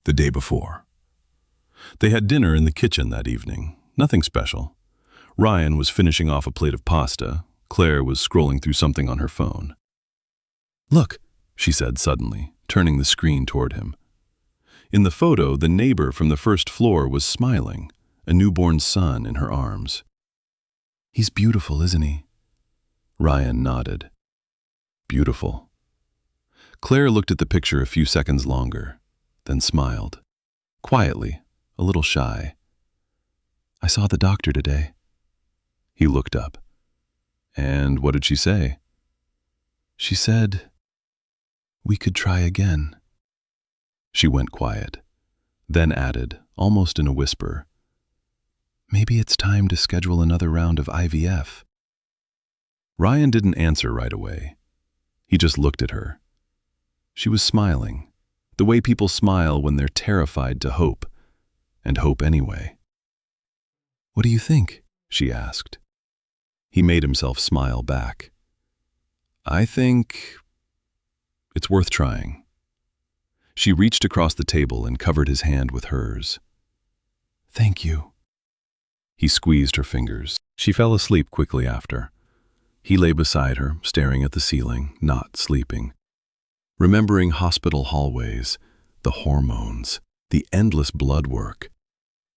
the day before. They had dinner in the kitchen that evening, nothing special. Ryan was finishing off a plate of pasta. Claire was scrolling through something on her phone. "Look," she said suddenly, turning the screen toward him. In the photo, the neighbor from the first floor was smiling, a newborn son in her arms. "He's beautiful, isn't he?" Ryan nodded. "Beautiful." Claire looked at the picture a few seconds longer, then smiled. Quietly, a little shy. "I saw the doctor today." He looked up. "And what did she say?" "She said we could try again." She went quiet, then added, almost in a whisper, "Maybe it's time to schedule another round of IVF." Ryan didn't answer right away. He just looked at her. She was smiling, the way people smile when they're terrified to hope, and hope anyway. "What do you think?" she asked. He made himself smile back. "I think it's worth trying." She reached across the table and covered his hand with hers. "Thank you." He squeezed her fingers. She fell asleep quickly after. He lay beside her, staring at the ceiling, not sleeping. Remembering hospital hallways, the hormones, the endless blood work,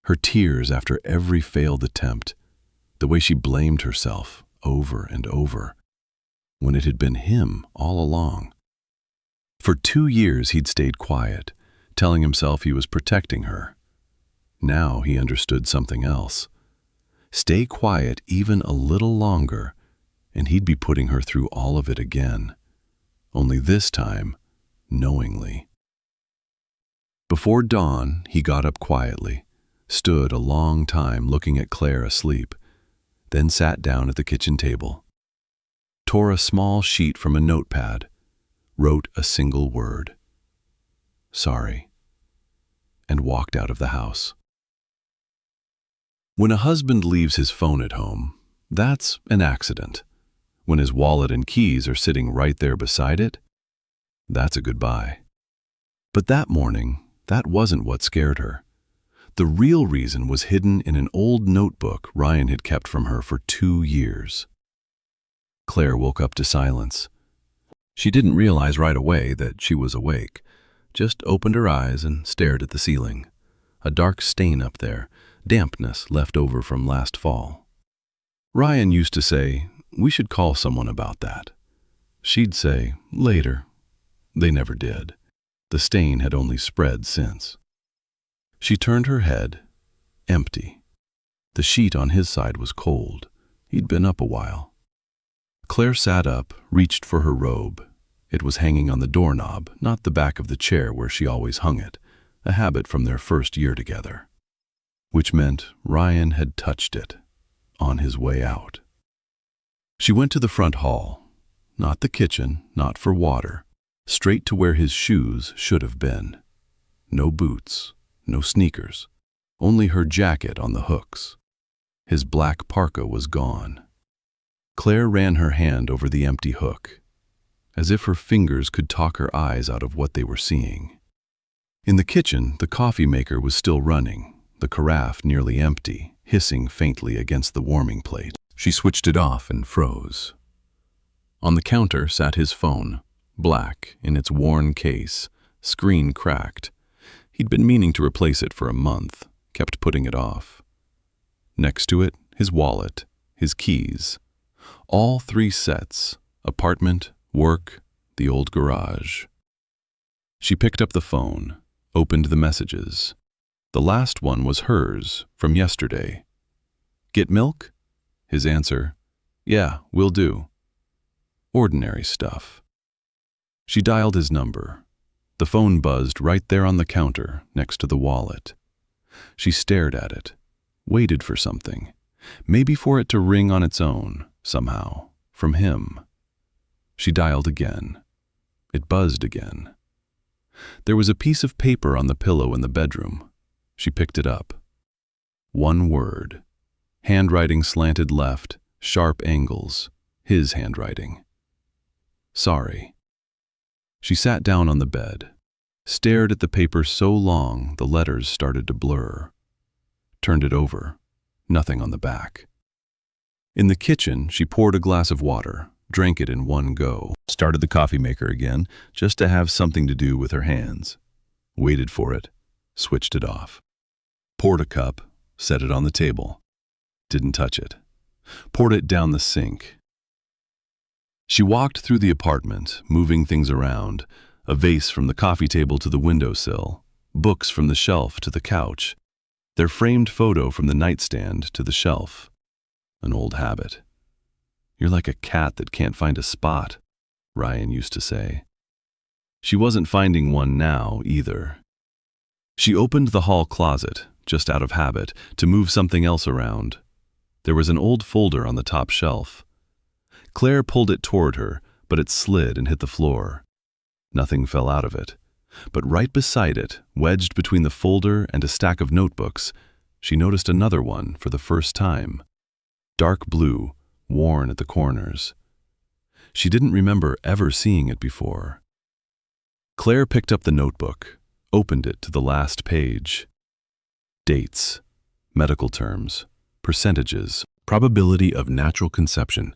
her tears after every failed attempt, the way she blamed herself over and over, when it had been him all along. For 2 years he'd stayed quiet, telling himself he was protecting her. Now he understood something else. Stay quiet even a little longer, and he'd be putting her through all of it again. Only this time, knowingly. Before dawn, he got up quietly, stood a long time looking at Claire asleep, then sat down at the kitchen table, tore a small sheet from a notepad, wrote a single word, "Sorry," and walked out of the house. When a husband leaves his phone at home, that's an accident. When his wallet and keys are sitting right there beside it, that's a goodbye. But that morning, that wasn't what scared her. The real reason was hidden in an old notebook Ryan had kept from her for 2 years. Claire woke up to silence. She didn't realize right away that she was awake, just opened her eyes and stared at the ceiling. A dark stain up there, dampness left over from last fall. Ryan used to say, "We should call someone about that." She'd say, "Later." They never did. The stain had only spread since. She turned her head, empty. The sheet on his side was cold. He'd been up a while. Claire sat up, reached for her robe. It was hanging on the doorknob, not the back of the chair where she always hung it, a habit from their first year together. Which meant Ryan had touched it, on his way out. She went to the front hall, not the kitchen, not for water, straight to where his shoes should have been. No boots, no sneakers, only her jacket on the hooks. His black parka was gone. Claire ran her hand over the empty hook, as if her fingers could talk her eyes out of what they were seeing. In the kitchen, the coffee maker was still running, the carafe nearly empty, hissing faintly against the warming plate. She switched it off and froze. On the counter sat his phone, black in its worn case, screen cracked. He'd been meaning to replace it for a month, kept putting it off. Next to it, his wallet, his keys. All 3 sets, apartment, work, the old garage. She picked up the phone, opened the messages. The last one was hers, from yesterday. "Get milk?" His answer, "Yeah, will do." Ordinary stuff. She dialed his number. The phone buzzed right there on the counter, next to the wallet. She stared at it, waited for something, maybe for it to ring on its own, somehow, from him. She dialed again. It buzzed again. There was a piece of paper on the pillow in the bedroom. She picked it up. 1 word. Handwriting slanted left, sharp angles, his handwriting. "Sorry." She sat down on the bed. stared at the paper so long the letters started to blur. Turned it over. Nothing on the back. In the kitchen, she poured a glass of water, drank it in one go, started the coffee maker again, just to have something to do with her hands. Waited for it, switched it off. Poured a cup, set it on the table. Didn't touch it. Poured it down the sink. She walked through the apartment, moving things around, a vase from the coffee table to the windowsill, books from the shelf to the couch, their framed photo from the nightstand to the shelf. An old habit. "You're like a cat that can't find a spot," Ryan used to say. She wasn't finding one now, either. She opened the hall closet, just out of habit, to move something else around. There was an old folder on the top shelf. Claire pulled it toward her, but it slid and hit the floor. Nothing fell out of it. But right beside it, wedged between the folder and a stack of notebooks, she noticed another one for the first time. Dark blue, worn at the corners. She didn't remember ever seeing it before. Claire picked up the notebook, opened it to the last page. Dates, medical terms, percentages, probability of natural conception,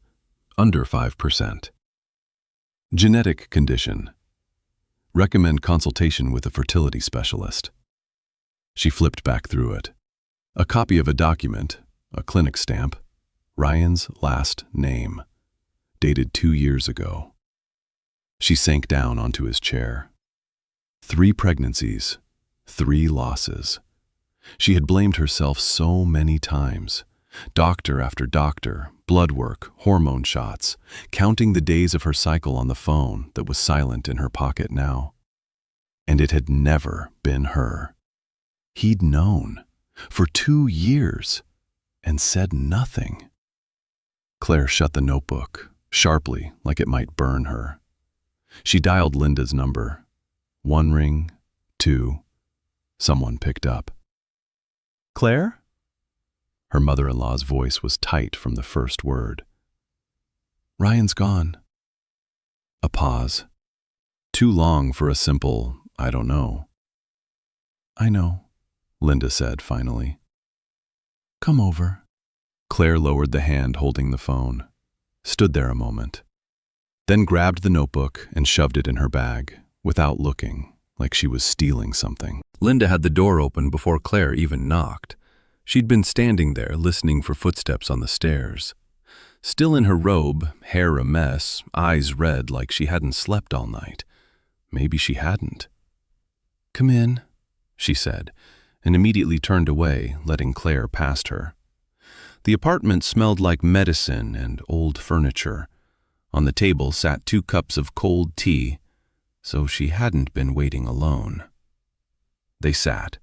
under 5%. Genetic condition. Recommend consultation with a fertility specialist. She flipped back through it. A copy of a document, a clinic stamp, Ryan's last name, dated 2 years ago. She sank down onto his chair. 3 pregnancies, 3 losses. She had blamed herself so many times. Doctor after doctor, blood work, hormone shots, counting the days of her cycle on the phone that was silent in her pocket now. And it had never been her. He'd known, for 2 years, and said nothing. Claire shut the notebook, sharply, like it might burn her. She dialed Linda's number. 1 ring, 2. Someone picked up. "Claire?" Her mother-in-law's voice was tight from the first word. "Ryan's gone." A pause. Too long for a simple, "I don't know." "I know," Linda said finally. "Come over." Claire lowered the hand holding the phone, stood there a moment, then grabbed the notebook and shoved it in her bag, without looking, like she was stealing something. Linda had the door open before Claire even knocked. She'd been standing there listening for footsteps on the stairs. Still in her robe, hair a mess, eyes red like she hadn't slept all night. Maybe she hadn't. "Come in," she said, and immediately turned away, letting Claire past her. The apartment smelled like medicine and old furniture. On the table sat 2 cups of cold tea, so she hadn't been waiting alone. They sat.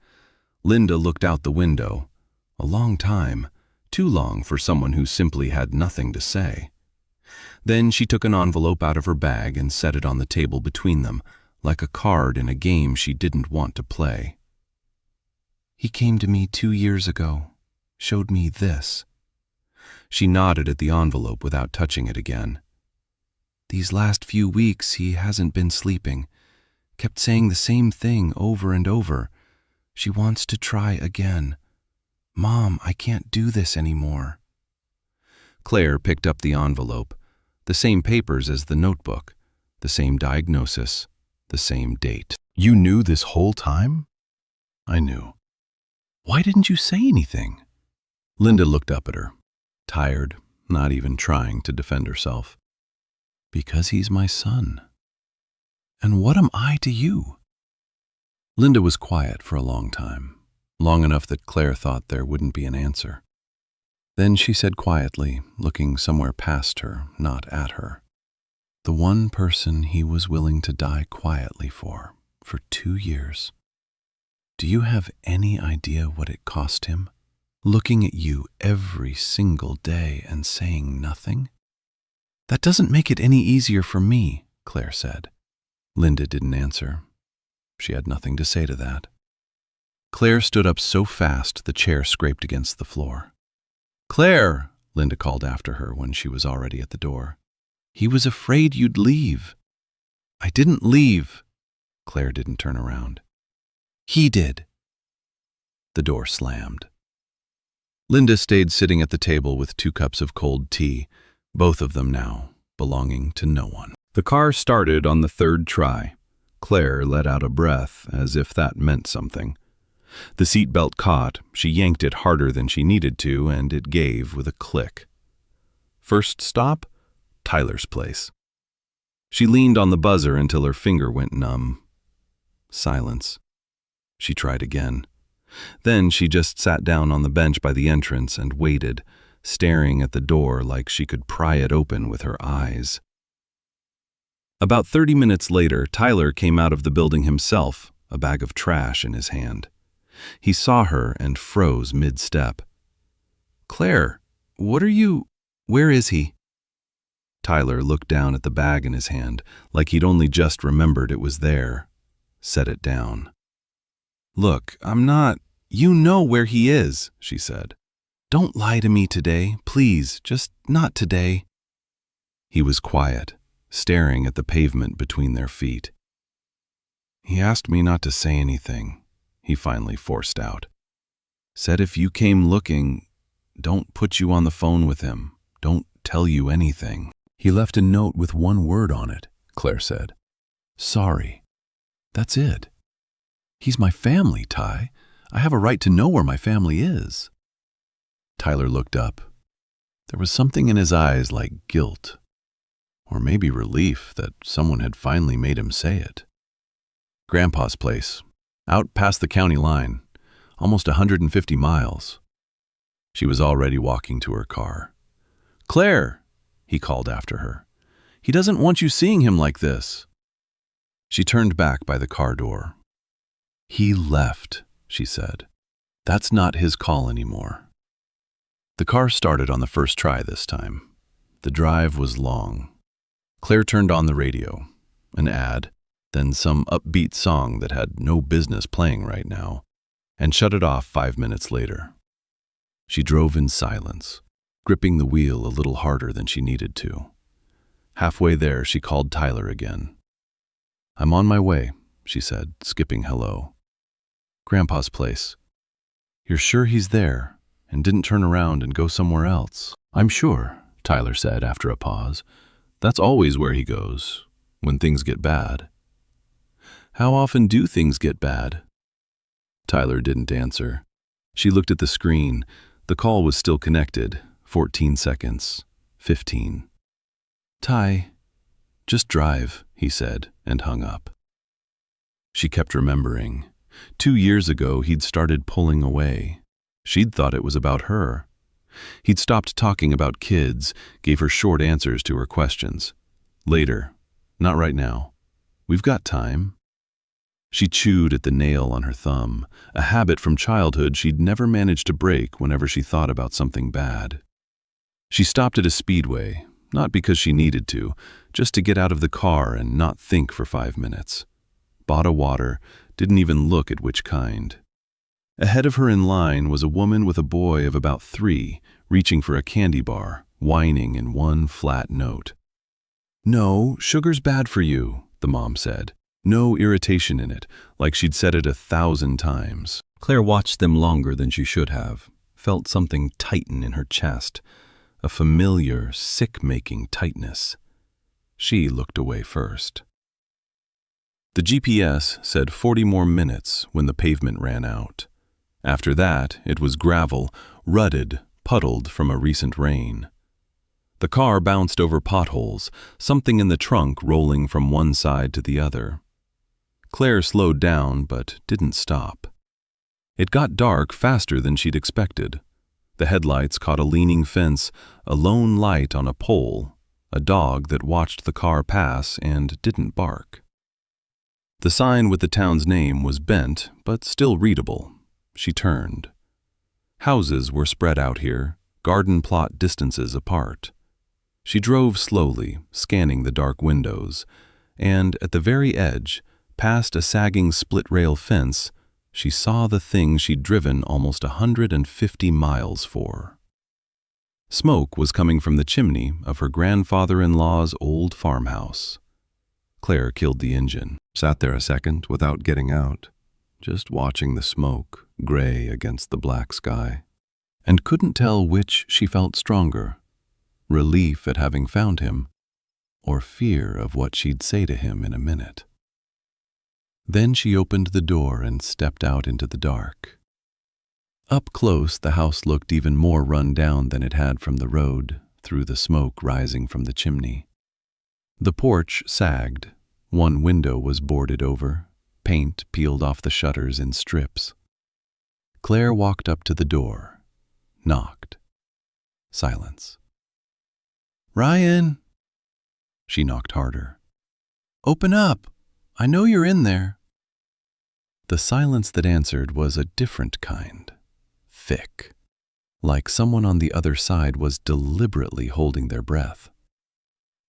Linda looked out the window. A long time, too long for someone who simply had nothing to say. Then she took an envelope out of her bag and set it on the table between them, like a card in a game she didn't want to play. "He came to me 2 years ago, showed me this." She nodded at the envelope without touching it again. "These last few weeks he hasn't been sleeping, kept saying the same thing over and over. She wants to try again. Mom, I can't do this anymore." Claire picked up the envelope, the same papers as the notebook, the same diagnosis, the same date. "You knew this whole time?" "I knew." "Why didn't you say anything?" Linda looked up at her, tired, not even trying to defend herself. "Because he's my son. And what am I to you?" Linda was quiet for a long time. Long enough that Claire thought there wouldn't be an answer. Then she said quietly, looking somewhere past her, not at her, "The one person he was willing to die quietly for 2 years. Do you have any idea what it cost him? Looking at you every single day and saying nothing?" "That doesn't make it any easier for me," Claire said. Linda didn't answer. She had nothing to say to that. Claire stood up so fast the chair scraped against the floor. "Claire," Linda called after her when she was already at the door. "He was afraid you'd leave." "I didn't leave." Claire didn't turn around. He did. The door slammed. Linda stayed sitting at the table with 2 cups of cold tea, both of them now belonging to no one. The car started on the 3rd try. Claire let out a breath, as if that meant something. The seatbelt caught, she yanked it harder than she needed to, and it gave with a click. First stop? Tyler's place. She leaned on the buzzer until her finger went numb. Silence. She tried again. Then she just sat down on the bench by the entrance and waited, staring at the door like she could pry it open with her eyes. About 30 minutes later, Tyler came out of the building himself, a bag of trash in his hand. He saw her and froze mid-step. "Claire, where is he?" Tyler looked down at the bag in his hand, like he'd only just remembered it was there. Set it down. "Look, you know where he is," she said. "Don't lie to me today, please, just not today." He was quiet, staring at the pavement between their feet. "He asked me not to say anything," he finally forced out. "Said if you came looking, don't put you on the phone with him, don't tell you anything." "He left a note with 1 word on it," Claire said. "Sorry. That's it. He's my family, Ty. I have a right to know where my family is." Tyler looked up. There was something in his eyes like guilt, or maybe relief that someone had finally made him say it. "Grandpa's place, out past the county line, almost 150 miles. She was already walking to her car. "Claire," he called after her. "He doesn't want you seeing him like this." She turned back by the car door. "He left," she said. "That's not his call anymore." The car started on the first try this time. The drive was long. Claire turned on the radio. An ad, then some upbeat song that had no business playing right now, and shut it off 5 minutes later. She drove in silence, gripping the wheel a little harder than she needed to. Halfway there, she called Tyler again. "I'm on my way," she said, skipping hello. "Grandpa's place. You're sure he's there and didn't turn around and go somewhere else?" "I'm sure," Tyler said after a pause. "That's always where he goes, when things get bad." "How often do things get bad?" Tyler didn't answer. She looked at the screen. The call was still connected. 14 seconds. 15. "Ty, just drive," he said, and hung up. She kept remembering. 2 years ago, he'd started pulling away. She'd thought it was about her. He'd stopped talking about kids, gave her short answers to her questions. "Later. Not right now. We've got time." She chewed at the nail on her thumb, a habit from childhood she'd never managed to break whenever she thought about something bad. She stopped at a speedway, not because she needed to, just to get out of the car and not think for 5 minutes. Bought a water, didn't even look at which kind. Ahead of her in line was a woman with a boy of about 3, reaching for a candy bar, whining in one flat note. "No, sugar's bad for you," the mom said. No irritation in it, like she'd said it 1,000 times. Claire watched them longer than she should have, felt something tighten in her chest, a familiar, sick-making tightness. She looked away first. The GPS said 40 more minutes when the pavement ran out. After that, it was gravel, rutted, puddled from a recent rain. The car bounced over potholes, something in the trunk rolling from one side to the other. Claire slowed down, but didn't stop. It got dark faster than she'd expected. The headlights caught a leaning fence, a lone light on a pole, a dog that watched the car pass and didn't bark. The sign with the town's name was bent, but still readable. She turned. Houses were spread out here, garden plot distances apart. She drove slowly, scanning the dark windows, and at the very edge, past a sagging split-rail fence, she saw the thing she'd driven almost 150 miles for. Smoke was coming from the chimney of her grandfather-in-law's old farmhouse. Claire killed the engine, sat there a second without getting out, just watching the smoke, gray against the black sky, and couldn't tell which she felt stronger, relief at having found him, or fear of what she'd say to him in a minute. Then she opened the door and stepped out into the dark. Up close, the house looked even more run down than it had from the road, through the smoke rising from the chimney. The porch sagged. One window was boarded over, paint peeled off the shutters in strips. Claire walked up to the door, knocked. Silence. "Ryan!" She knocked harder. "Open up! I know you're in there." The silence that answered was a different kind, thick, like someone on the other side was deliberately holding their breath.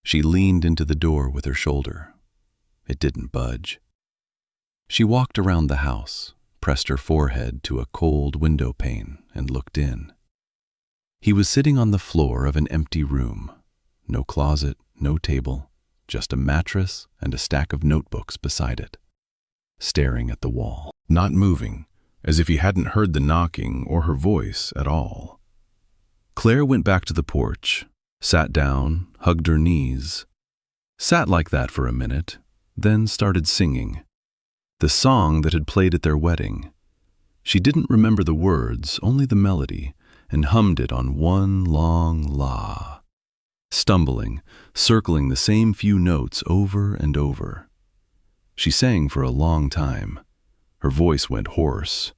She leaned into the door with her shoulder. It didn't budge. She walked around the house, pressed her forehead to a cold window pane, and looked in. He was sitting on the floor of an empty room. No closet, no table, just a mattress and a stack of notebooks beside it, staring at the wall, not moving, as if he hadn't heard the knocking or her voice at all. Claire went back to the porch, sat down, hugged her knees, sat like that for a minute, then started singing. The song that had played at their wedding. She didn't remember the words, only the melody, and hummed it on one long la, stumbling, circling the same few notes over and over. She sang for a long time. Her voice went hoarse.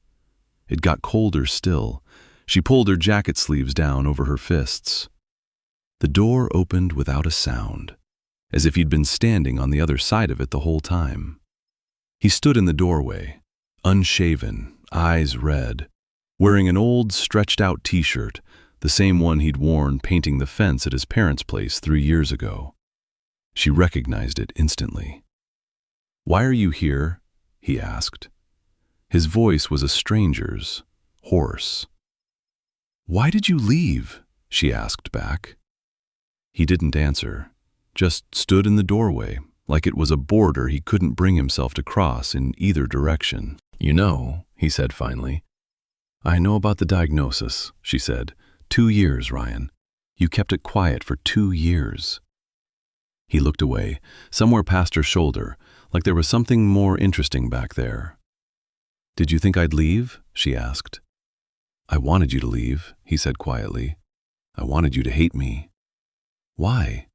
It got colder still. She pulled her jacket sleeves down over her fists. The door opened without a sound, as if he'd been standing on the other side of it the whole time. He stood in the doorway, unshaven, eyes red, wearing an old stretched-out t-shirt, the same one he'd worn painting the fence at his parents' place 3 years ago. She recognized it instantly. "Why are you here?" he asked. His voice was a stranger's, hoarse. "Why did you leave?" she asked back. He didn't answer, just stood in the doorway, like it was a border he couldn't bring himself to cross in either direction. "You know," he said finally. "I know about the diagnosis," she said. 2 years, Ryan. You kept it quiet for 2 years. He looked away, somewhere past her shoulder, like there was something more interesting back there. "Did you think I'd leave?" she asked. "I wanted you to leave," he said quietly. "I wanted you to hate me." "Why?"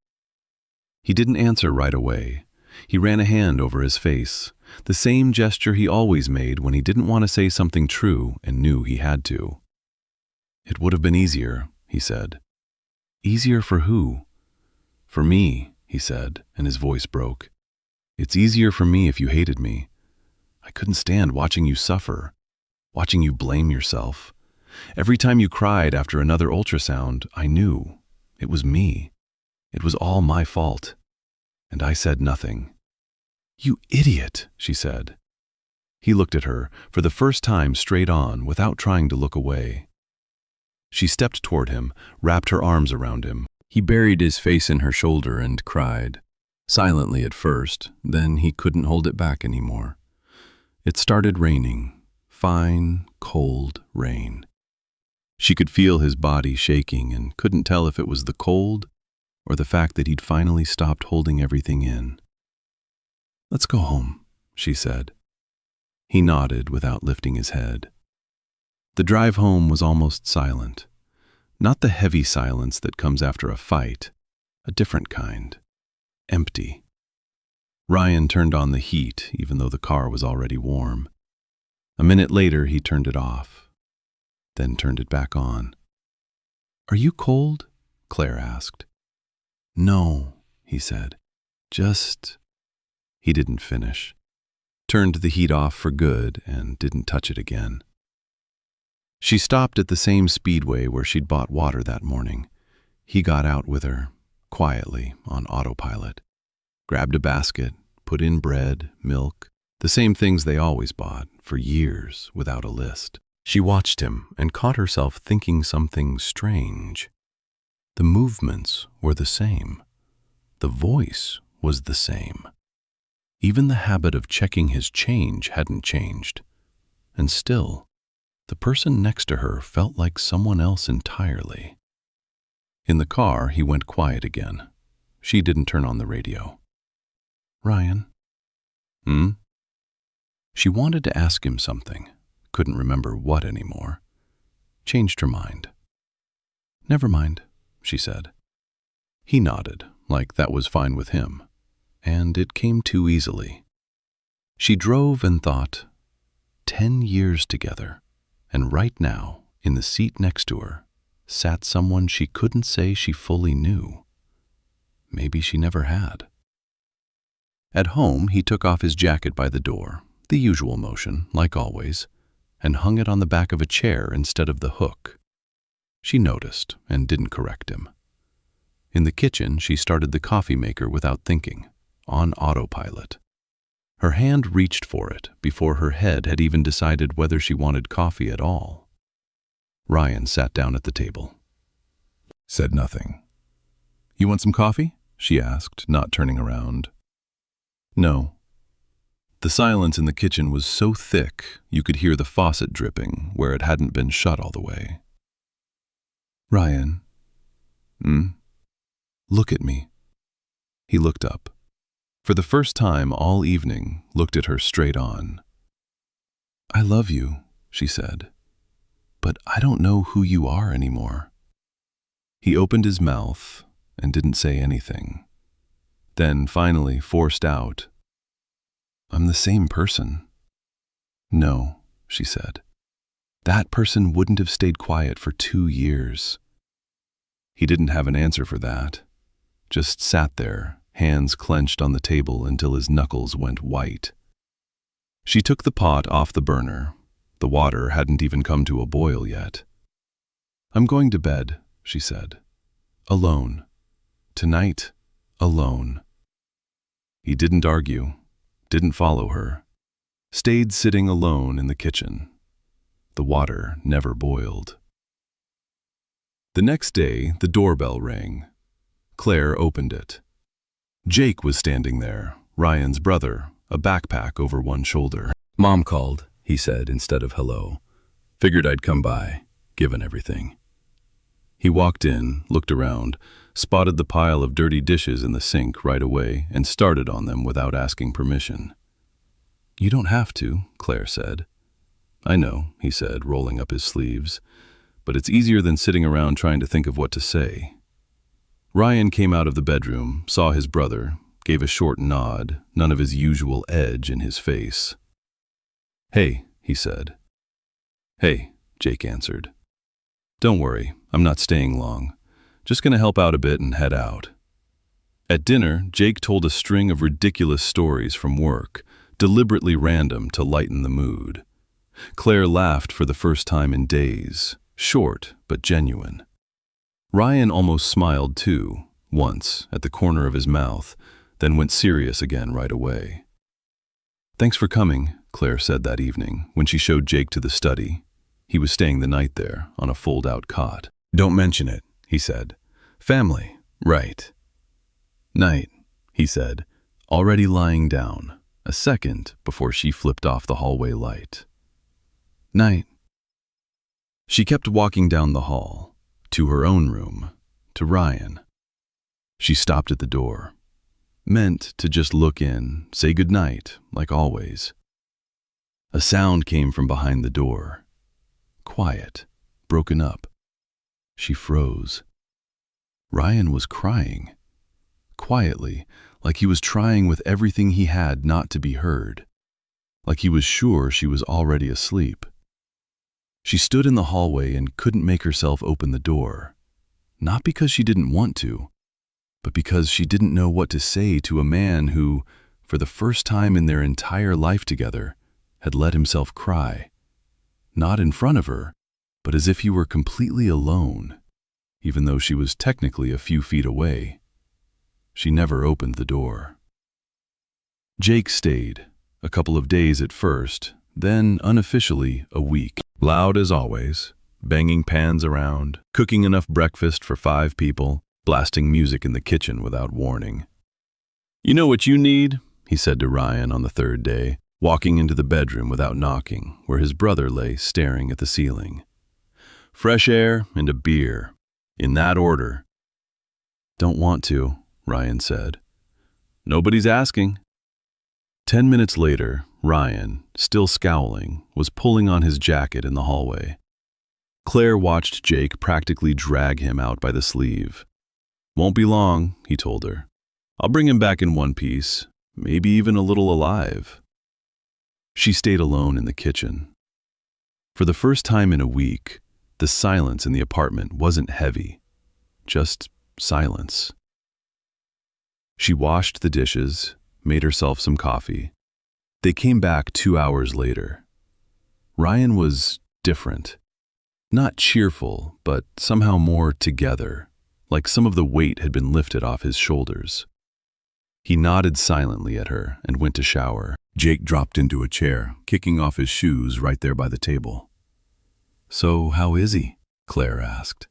He didn't answer right away. He ran a hand over his face, the same gesture he always made when he didn't want to say something true and knew he had to. "It would have been easier," he said. "Easier for who?" "For me," he said, and his voice broke. "It's easier for me if you hated me. I couldn't stand watching you suffer, watching you blame yourself. Every time you cried after another ultrasound, I knew. It was me. It was all my fault. And I said nothing." "You idiot," she said. He looked at her, for the first time straight on, without trying to look away. She stepped toward him, wrapped her arms around him. He buried his face in her shoulder and cried. Silently at first, then he couldn't hold it back anymore. It started raining, fine, cold rain. She could feel his body shaking and couldn't tell if it was the cold or the fact that he'd finally stopped holding everything in. "Let's go home," she said. He nodded without lifting his head. The drive home was almost silent. Not the heavy silence that comes after a fight, a different kind. Empty. Ryan turned on the heat, even though the car was already warm. A minute later, he turned it off, then turned it back on. "Are you cold?" Claire asked. "No," he said. "Just—" He didn't finish. Turned the heat off for good and didn't touch it again. She stopped at the same speedway where she'd bought water that morning. He got out with her, quietly, on autopilot. Grabbed a basket, put in bread, milk, the same things they always bought, for years, without a list. She watched him and caught herself thinking something strange. The movements were the same. The voice was the same. Even the habit of checking his change hadn't changed. And still, the person next to her felt like someone else entirely. In the car, he went quiet again. She didn't turn on the radio. "Ryan?" "Hmm?" She wanted to ask him something, couldn't remember what anymore. Changed her mind. "Never mind," she said. He nodded, like that was fine with him, and it came too easily. She drove and thought, 10 years together, and right now, in the seat next to her, sat someone she couldn't say she fully knew. Maybe she never had. At home, he took off his jacket by the door, the usual motion, like always, and hung it on the back of a chair instead of the hook. She noticed and didn't correct him. In the kitchen, she started the coffee maker without thinking, on autopilot. Her hand reached for it before her head had even decided whether she wanted coffee at all. Ryan sat down at the table. Said nothing. "You want some coffee?" she asked, not turning around. "No." The silence in the kitchen was so thick you could hear the faucet dripping where it hadn't been shut all the way. "Ryan." "Look at me." He looked up. For the first time all evening, looked at her straight on. "I love you," she said, "but I don't know who you are anymore." He opened his mouth and didn't say anything. Then finally forced out, "I'm the same person." "No," she said. "That person wouldn't have stayed quiet for 2 years." He didn't have an answer for that. Just sat there, hands clenched on the table until his knuckles went white. She took the pot off the burner. The water hadn't even come to a boil yet. "I'm going to bed," she said. "Alone. Tonight, alone." He didn't argue, didn't follow her. Stayed sitting alone in the kitchen. The water never boiled. The next day, the doorbell rang. Claire opened it. Jake was standing there, Ryan's brother, a backpack over one shoulder. "Mom called," he said instead of hello. "Figured I'd come by, given everything." He walked in, looked around, spotted the pile of dirty dishes in the sink right away, and started on them without asking permission. "You don't have to," Claire said. "I know," he said, rolling up his sleeves, "but it's easier than sitting around trying to think of what to say." Ryan came out of the bedroom, saw his brother, gave a short nod, none of his usual edge in his face. "Hey," he said. "Hey," Jake answered. "Don't worry, I'm not staying long. Just gonna help out a bit and head out." At dinner, Jake told a string of ridiculous stories from work, deliberately random to lighten the mood. Claire laughed for the first time in days, short but genuine. Ryan almost smiled too, once, at the corner of his mouth, then went serious again right away. "Thanks for coming," Claire said that evening, when she showed Jake to the study. He was staying the night there, on a fold-out cot. "Don't mention it," he said. "Family, right." "Night," he said, already lying down, a second before she flipped off the hallway light. "Night." She kept walking down the hall, to her own room, to Ryan. She stopped at the door. Meant to just look in, say goodnight, like always. A sound came from behind the door. Quiet, broken up. She froze. Ryan was crying. Quietly, like he was trying with everything he had not to be heard. Like he was sure she was already asleep. She stood in the hallway and couldn't make herself open the door. Not because she didn't want to, but because she didn't know what to say to a man who, for the first time in their entire life together, had let himself cry. Not in front of her, but as if he were completely alone, even though she was technically a few feet away. She never opened the door. Jake stayed, a couple of days at first, then unofficially a week. Loud as always, banging pans around, cooking enough breakfast for 5 people, blasting music in the kitchen without warning. "You know what you need?" he said to Ryan on the third day, walking into the bedroom without knocking, where his brother lay staring at the ceiling. "Fresh air and a beer. In that order." "Don't want to," Ryan said. "Nobody's asking." 10 minutes later, Ryan, still scowling, was pulling on his jacket in the hallway. Claire watched Jake practically drag him out by the sleeve. "Won't be long," he told her. "I'll bring him back in one piece, maybe even a little alive." She stayed alone in the kitchen. For the first time in a week, the silence in the apartment wasn't heavy, just silence. She washed the dishes, made herself some coffee. They came back 2 hours later. Ryan was different. Not cheerful, but somehow more together, like some of the weight had been lifted off his shoulders. He nodded silently at her and went to shower. Jake dropped into a chair, kicking off his shoes right there by the table. "So how is he?" Claire asked.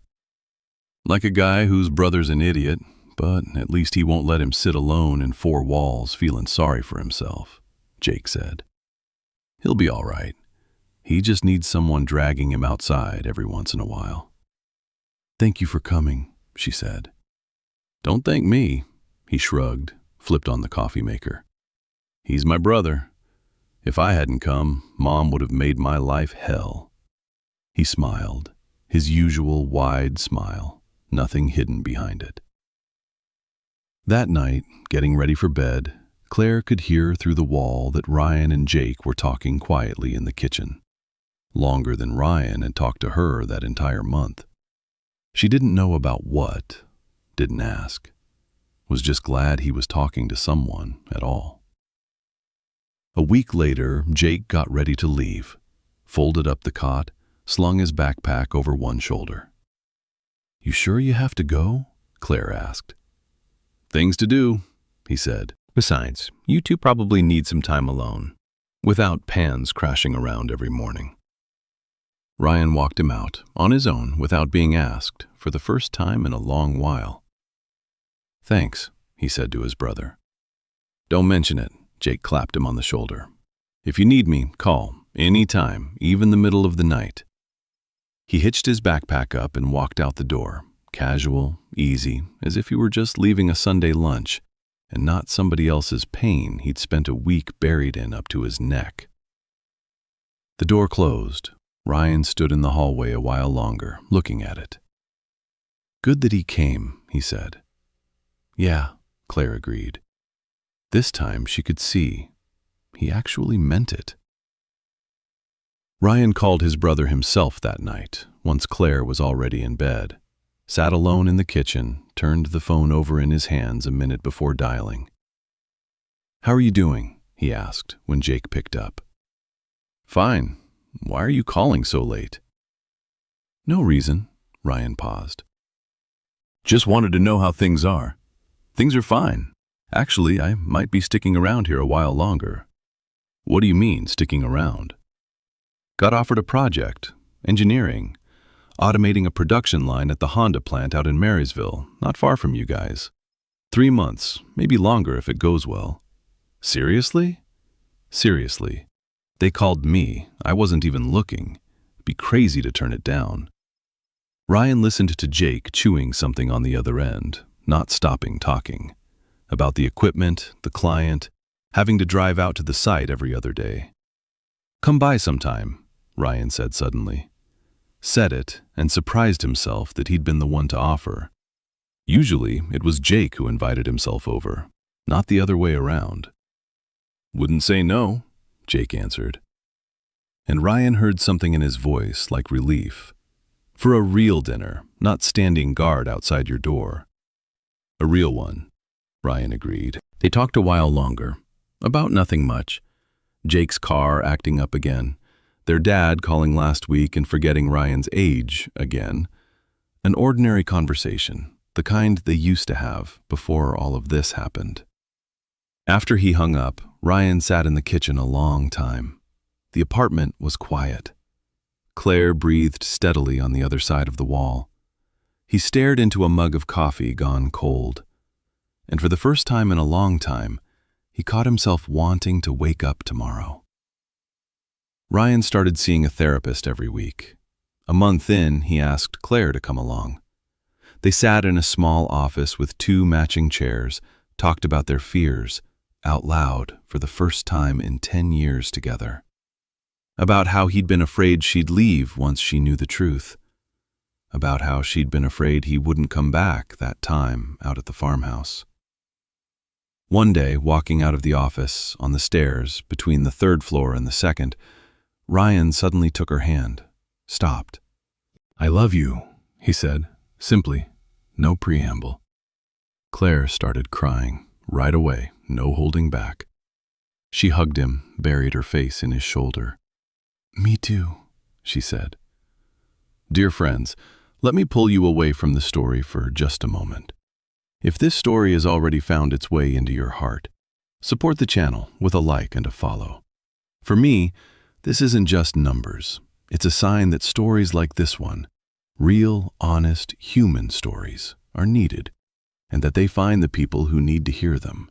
"Like a guy whose brother's an idiot, but at least he won't let him sit alone in 4 walls feeling sorry for himself," Jake said. "He'll be all right. He just needs someone dragging him outside every once in a while." "Thank you for coming," she said. "Don't thank me," he shrugged, flipped on the coffee maker. "He's my brother. If I hadn't come, Mom would have made my life hell." He smiled, his usual wide smile, nothing hidden behind it. That night, getting ready for bed, Claire could hear through the wall that Ryan and Jake were talking quietly in the kitchen. Longer than Ryan had talked to her that entire month. She didn't know about what, didn't ask, was just glad he was talking to someone at all. A week later, Jake got ready to leave, folded up the cot, slung his backpack over one shoulder. "You sure you have to go?" Claire asked. "Things to do," he said. "Besides, you two probably need some time alone, without pans crashing around every morning." Ryan walked him out, on his own, without being asked, for the first time in a long while. "Thanks," he said to his brother. "Don't mention it," Jake clapped him on the shoulder. "If you need me, call, any time, even the middle of the night." He hitched his backpack up and walked out the door, casual, easy, as if he were just leaving a Sunday lunch, and not somebody else's pain he'd spent a week buried in up to his neck. The door closed. Ryan stood in the hallway a while longer, looking at it. "Good that he came," he said. "Yeah," Claire agreed. This time she could see. He actually meant it. Ryan called his brother himself that night, once Claire was already in bed. Sat alone in the kitchen, turned the phone over in his hands a minute before dialing. "How are you doing?" he asked when Jake picked up. "Fine. Why are you calling so late?" "No reason," Ryan paused. "Just wanted to know how things are." "Things are fine. Actually, I might be sticking around here a while longer." "What do you mean, sticking around?" "Got offered a project, engineering, automating a production line at the Honda plant out in Marysville, not far from you guys. 3 months, maybe longer if it goes well." "Seriously?" "Seriously. They called me. I wasn't even looking. It'd be crazy to turn it down." Ryan listened to Jake chewing something on the other end, not stopping talking. About the equipment, the client, having to drive out to the site every other day. "Come by sometime," Ryan said suddenly. Said it and surprised himself that he'd been the one to offer. Usually, it was Jake who invited himself over, not the other way around. "Wouldn't say no," Jake answered. And Ryan heard something in his voice like relief. For a real dinner, not standing guard outside your door. "A real one," Ryan agreed. They talked a while longer, about nothing much. Jake's car acting up again, their dad calling last week and forgetting Ryan's age again. An ordinary conversation, the kind they used to have before all of this happened. After he hung up, Ryan sat in the kitchen a long time. The apartment was quiet. Claire breathed steadily on the other side of the wall. He stared into a mug of coffee gone cold. And for the first time in a long time, he caught himself wanting to wake up tomorrow. Ryan started seeing a therapist every week. A month in, he asked Claire to come along. They sat in a small office with 2 matching chairs, talked about their fears, out loud for the first time in 10 years together. About how he'd been afraid she'd leave once she knew the truth. About how she'd been afraid he wouldn't come back that time out at the farmhouse. One day, walking out of the office, on the stairs, between the 3rd floor and the 2nd, Ryan suddenly took her hand, stopped. "I love you," he said, simply, no preamble. Claire started crying, right away, no holding back. She hugged him, buried her face in his shoulder. "Me too," she said. Dear friends, let me pull you away from the story for just a moment. If this story has already found its way into your heart, support the channel with a like and a follow. For me, this isn't just numbers. It's a sign that stories like this one, real, honest, human stories, are needed, and that they find the people who need to hear them.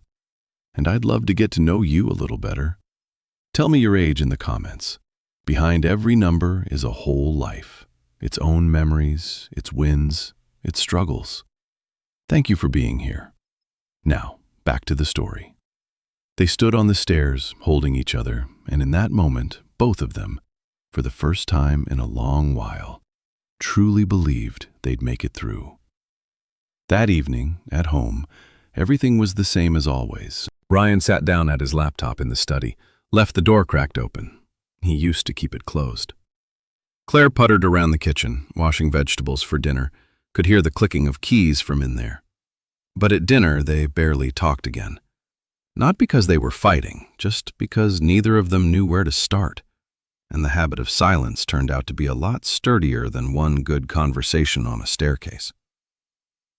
And I'd love to get to know you a little better. Tell me your age in the comments. Behind every number is a whole life, its own memories, its wins, its struggles. Thank you for being here. Now, back to the story. They stood on the stairs, holding each other, and in that moment, both of them, for the first time in a long while, truly believed they'd make it through. That evening, at home, everything was the same as always. Ryan sat down at his laptop in the study, left the door cracked open. He used to keep it closed. Claire puttered around the kitchen, washing vegetables for dinner, could hear the clicking of keys from in there. But at dinner, they barely talked again. Not because they were fighting, just because neither of them knew where to start. And the habit of silence turned out to be a lot sturdier than one good conversation on a staircase.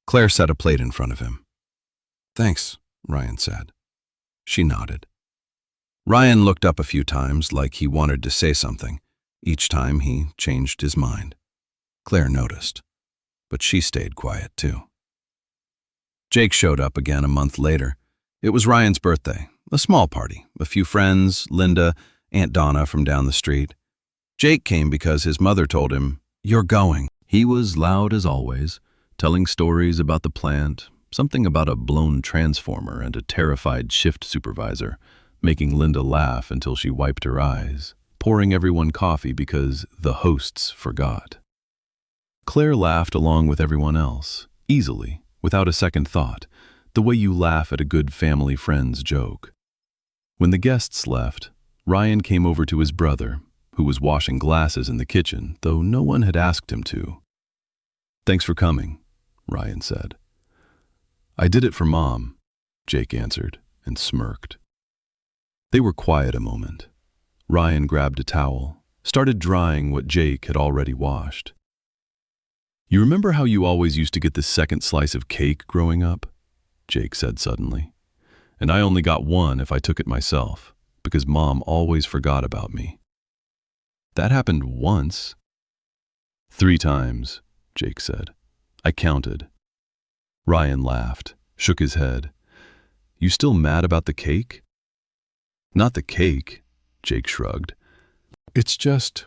Claire set a plate in front of him. "Thanks," Ryan said. She nodded. Ryan looked up a few times like he wanted to say something. Each time he changed his mind. Claire noticed, but she stayed quiet too. Jake showed up again a month later. It was Ryan's birthday, a small party, a few friends, Linda, Aunt Donna from down the street. Jake came because his mother told him, "You're going." He was loud as always, telling stories about the plant, something about a blown transformer and a terrified shift supervisor, making Linda laugh until she wiped her eyes, pouring everyone coffee because the hosts forgot. Claire laughed along with everyone else, easily, without a second thought, the way you laugh at a good family friend's joke. When the guests left, Ryan came over to his brother, who was washing glasses in the kitchen, though no one had asked him to. "Thanks for coming," Ryan said. "I did it for Mom," Jake answered and smirked. They were quiet a moment. Ryan grabbed a towel, started drying what Jake had already washed. "You remember how you always used to get the second slice of cake growing up?" Jake said suddenly. "And I only got one if I took it myself, because Mom always forgot about me." "That happened once." "3 times, Jake said. "I counted." Ryan laughed, shook his head. "You still mad about the cake?" "Not the cake," Jake shrugged. "It's just,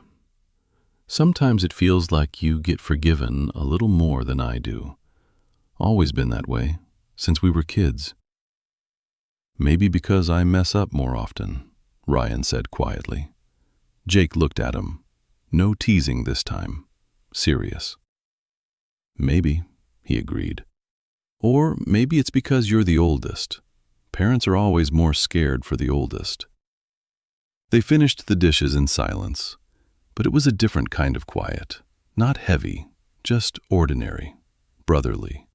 sometimes it feels like you get forgiven a little more than I do. Always been that way, since we were kids." "Maybe because I mess up more often," Ryan said quietly. Jake looked at him. No teasing this time. Serious. "Maybe," he agreed. "Or maybe it's because you're the oldest. Parents are always more scared for the oldest." They finished the dishes in silence, but it was a different kind of quiet. Not heavy, just ordinary, brotherly.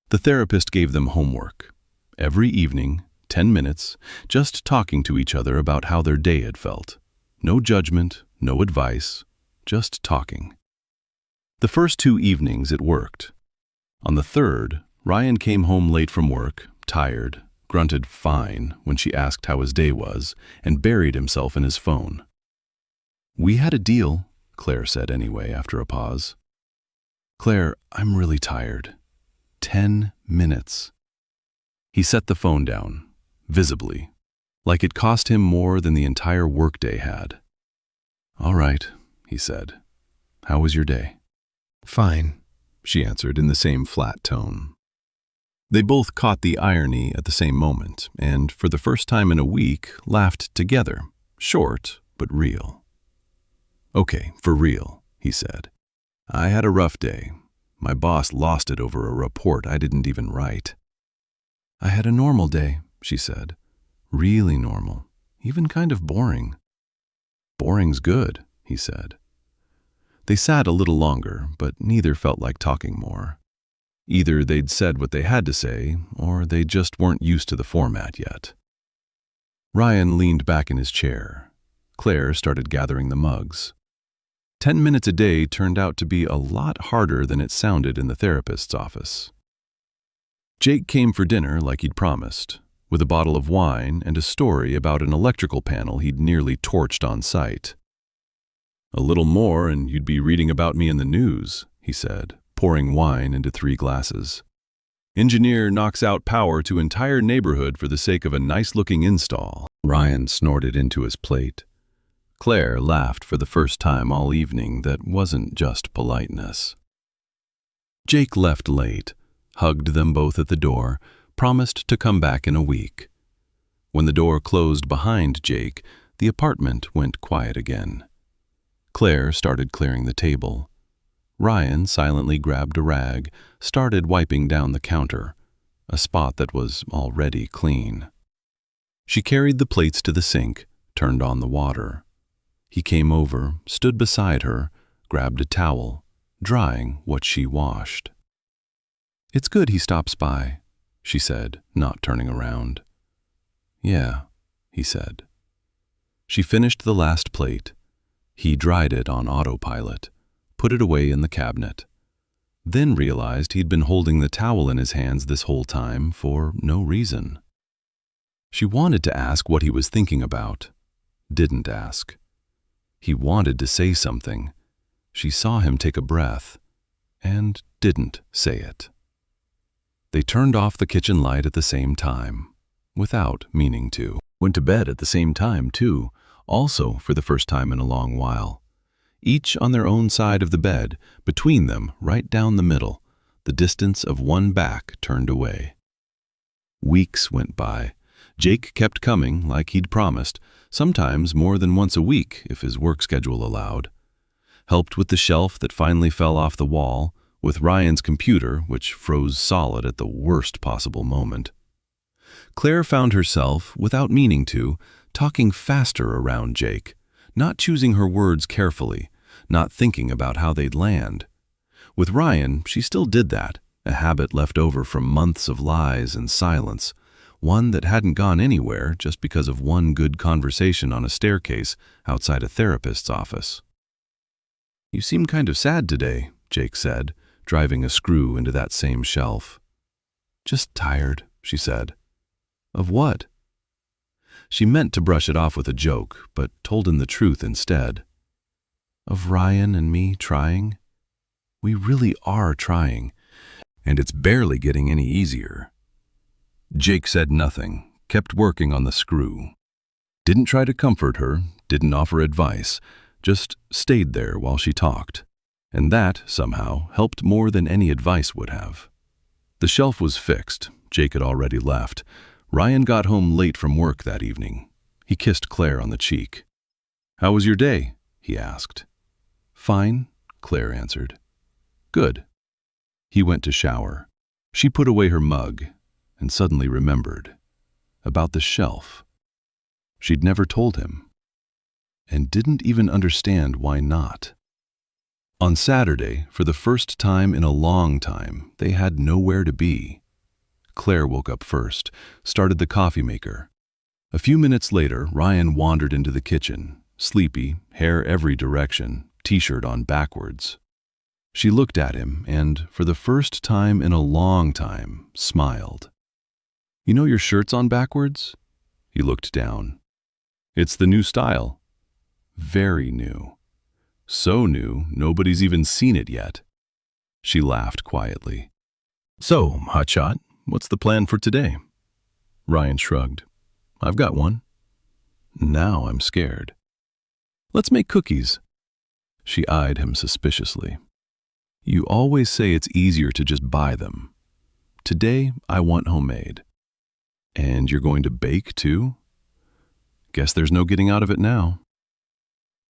The therapist gave them homework. Every evening, 10 minutes, just talking to each other about how their day had felt. No judgment, no advice, just talking. The first 2 evenings it worked. On the 3rd, Ryan came home late from work, tired, grunted fine when she asked how his day was, and buried himself in his phone. "We had a deal," Claire said anyway after a pause. "Claire, I'm really tired." 10 minutes. He set the phone down, visibly, like it cost him more than the entire workday had. "All right," he said. "How was your day?" "Fine," she answered in the same flat tone. They both caught the irony at the same moment, and for the first time in a week, laughed together, short but real. "Okay, for real," he said. "I had a rough day. My boss lost it over a report I didn't even write." "I had a normal day," she said. "Really normal, even kind of boring." "Boring's good," he said. They sat a little longer, but neither felt like talking more. Either they'd said what they had to say, or they just weren't used to the format yet. Ryan leaned back in his chair. Claire started gathering the mugs. 10 minutes a day turned out to be a lot harder than it sounded in the therapist's office. Jake came for dinner like he'd promised, with a bottle of wine and a story about an electrical panel he'd nearly torched on site. "A little more and you'd be reading about me in the news," he said, pouring wine into 3 glasses. "Engineer knocks out power to entire neighborhood for the sake of a nice-looking install." Ryan snorted into his plate. Claire laughed for the first time all evening that wasn't just politeness. Jake left late, hugged them both at the door, promised to come back in a week. When the door closed behind Jake, the apartment went quiet again. Claire started clearing the table. Ryan silently grabbed a rag, started wiping down the counter, a spot that was already clean. She carried the plates to the sink, turned on the water. He came over, stood beside her, grabbed a towel, drying what she washed. "It's good he stops by," she said, not turning around. "Yeah," he said. She finished the last plate. He dried it on autopilot, put it away in the cabinet, then realized he'd been holding the towel in his hands this whole time for no reason. She wanted to ask what he was thinking about, didn't ask. He wanted to say something. She saw him take a breath, and didn't say it. They turned off the kitchen light at the same time, without meaning to. Went to bed at the same time, too, also for the first time in a long while. Each on their own side of the bed, between them, right down the middle, the distance of one back turned away. Weeks went by. Jake kept coming, like he'd promised, sometimes more than once a week if his work schedule allowed. Helped with the shelf that finally fell off the wall, with Ryan's computer, which froze solid at the worst possible moment. Claire found herself, without meaning to, talking faster around Jake, not choosing her words carefully, not thinking about how they'd land. With Ryan, she still did that, a habit left over from months of lies and silence, one that hadn't gone anywhere just because of one good conversation on a staircase outside a therapist's office. "You seem kind of sad today," Jake said, driving a screw into that same shelf. "Just tired," she said. "Of what?" She meant to brush it off with a joke, but told him the truth instead. "Of Ryan and me trying. We really are trying, and it's barely getting any easier." Jake said nothing, kept working on the screw. Didn't try to comfort her, didn't offer advice, just stayed there while she talked. And that, somehow, helped more than any advice would have. The shelf was fixed. Jake had already left. Ryan got home late from work that evening. He kissed Claire on the cheek. "How was your day?" he asked. "Fine," Claire answered. "Good." He went to shower. She put away her mug and suddenly remembered about the shelf. She'd never told him, and didn't even understand why not. On Saturday, for the first time in a long time, they had nowhere to be. Claire woke up first, started the coffee maker. A few minutes later, Ryan wandered into the kitchen, sleepy, hair every direction, t-shirt on backwards. She looked at him and, for the first time in a long time, smiled. "You know your shirt's on backwards?" He looked down. "It's the new style." "Very new. So new, nobody's even seen it yet." She laughed quietly. "So, hotshot, what's the plan for today?" Ryan shrugged. I've got one. Now I'm scared. Let's make cookies. She eyed him suspiciously. You always say it's easier to just buy them. Today, I want homemade. And you're going to bake, too? Guess there's no getting out of it now.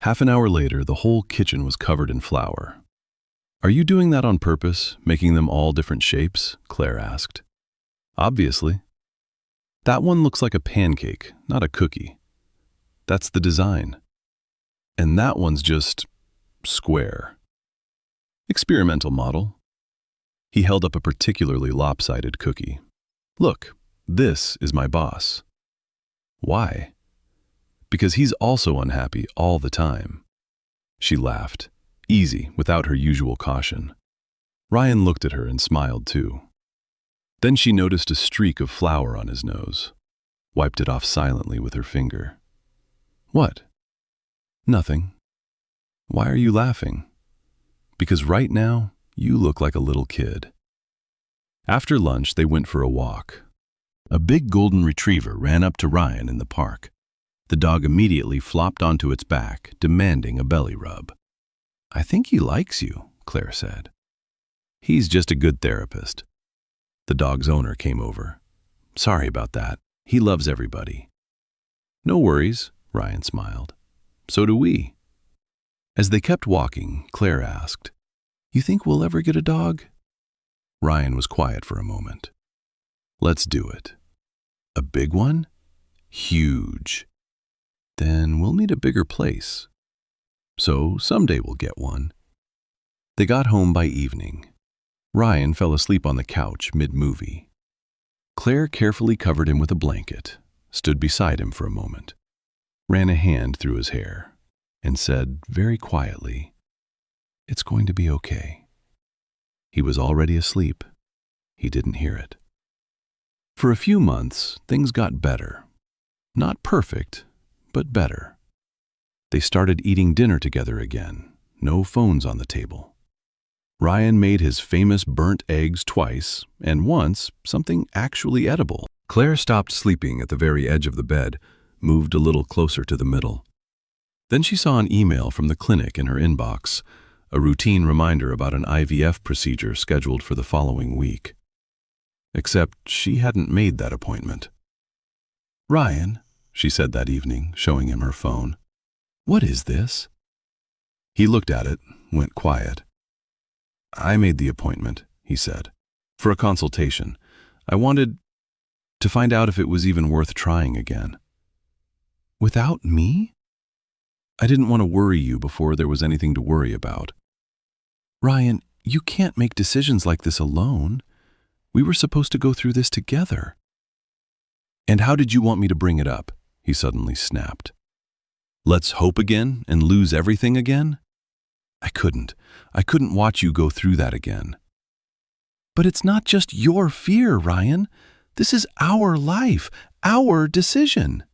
Half an hour later, the whole kitchen was covered in flour. Are you doing that on purpose, making them all different shapes? Claire asked. Obviously. That one looks like a pancake, not a cookie. That's the design. And that one's just square. Experimental model. He held up a particularly lopsided cookie. Look, this is my boss. Why? Because he's also unhappy all the time. She laughed, easy, without her usual caution. Ryan looked at her and smiled too. Then she noticed a streak of flour on his nose, wiped it off silently with her finger. What? Nothing. Why are you laughing? Because right now, you look like a little kid. After lunch, they went for a walk. A big golden retriever ran up to Ryan in the park. The dog immediately flopped onto its back, demanding a belly rub. I think he likes you, Claire said. He's just a good therapist. The dog's owner came over. Sorry about that. He loves everybody. No worries, Ryan smiled. So do we. As they kept walking, Claire asked, You think we'll ever get a dog? Ryan was quiet for a moment. Let's do it. A big one? Huge. Then we'll need a bigger place. So someday we'll get one. They got home by evening. Ryan fell asleep on the couch mid-movie. Claire carefully covered him with a blanket, stood beside him for a moment, ran a hand through his hair, and said very quietly, It's going to be okay. He was already asleep. He didn't hear it. For a few months, things got better. Not perfect, but better. They started eating dinner together again, no phones on the table. Ryan made his famous burnt eggs twice, and once, something actually edible. Claire stopped sleeping at the very edge of the bed, moved a little closer to the middle. Then she saw an email from the clinic in her inbox, a routine reminder about an IVF procedure scheduled for the following week. Except she hadn't made that appointment. Ryan, she said that evening, showing him her phone. What is this? He looked at it, went quiet. I made the appointment, he said, for a consultation. I wanted to find out if it was even worth trying again. Without me? I didn't want to worry you before there was anything to worry about. Ryan, you can't make decisions like this alone. We were supposed to go through this together. And how did you want me to bring it up? He suddenly snapped. Let's hope again and lose everything again? I couldn't watch you go through that again. But it's not just your fear, Ryan. This is our life, our decision.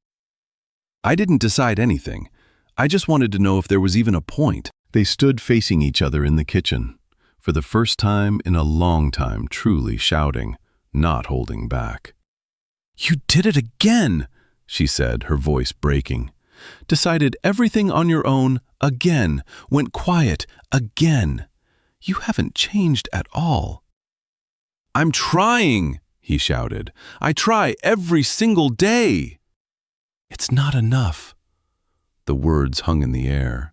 I didn't decide anything. I just wanted to know if there was even a point. They stood facing each other in the kitchen, for the first time in a long time, truly shouting, not holding back. You did it again, she said, her voice breaking. Decided everything on your own, again, went quiet, again. You haven't changed at all. I'm trying, he shouted. I try every single day. It's not enough. The words hung in the air.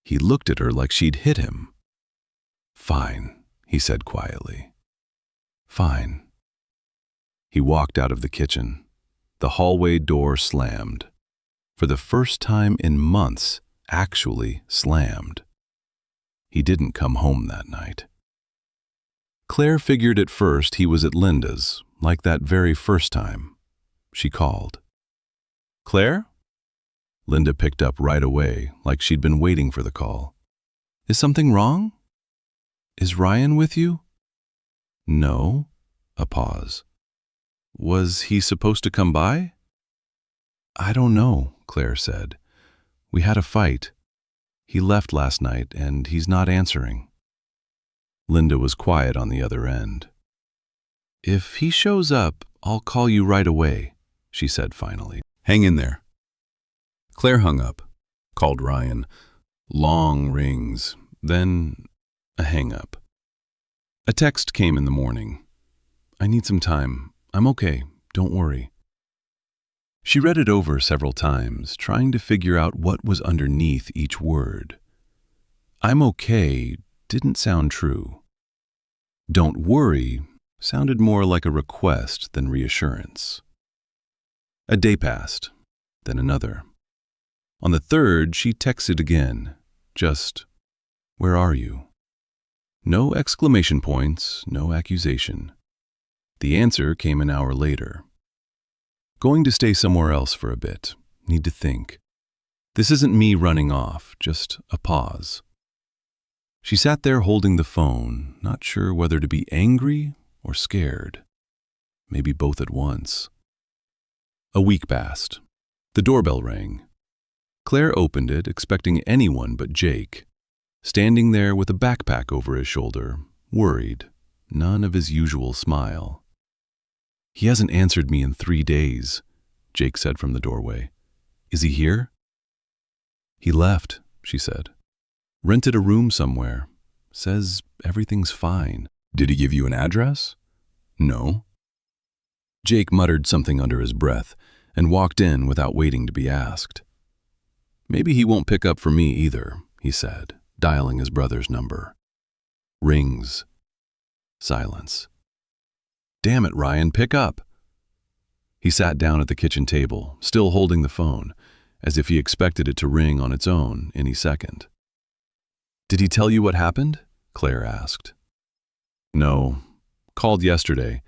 He looked at her like she'd hit him. Fine, he said quietly. Fine. He walked out of the kitchen. The hallway door slammed. For the first time in months, actually slammed. He didn't come home that night. Claire figured at first he was at Linda's, like that very first time. She called. Claire? Linda picked up right away, like she'd been waiting for the call. Is something wrong? Is Ryan with you? No. A pause. Was he supposed to come by? I don't know, Claire said. We had a fight. He left last night, and he's not answering. Linda was quiet on the other end. If he shows up, I'll call you right away, she said finally. Hang in there. Claire hung up, called Ryan. Long rings, then a hang-up. A text came in the morning. I need some time. I'm okay. Don't worry. She read it over several times, trying to figure out what was underneath each word. I'm okay didn't sound true. Don't worry sounded more like a request than reassurance. A day passed, then another. On the third, she texted again, just, where are you? No exclamation points, no accusation. The answer came an hour later. Going to stay somewhere else for a bit. Need to think. This isn't me running off, just a pause. She sat there holding the phone, not sure whether to be angry or scared. Maybe both at once. A week passed. The doorbell rang. Claire opened it, expecting anyone but Jake, standing there with a backpack over his shoulder, worried, none of his usual smile. He hasn't answered me in 3 days, Jake said from the doorway. Is he here? He left, she said. Rented a room somewhere. Says everything's fine. Did he give you an address? No. Jake muttered something under his breath and walked in without waiting to be asked. Maybe he won't pick up for me either, he said, dialing his brother's number. Rings. Silence. Damn it, Ryan, pick up. He sat down at the kitchen table, still holding the phone, as if he expected it to ring on its own any second. Did he tell you what happened? Claire asked. No. Called yesterday.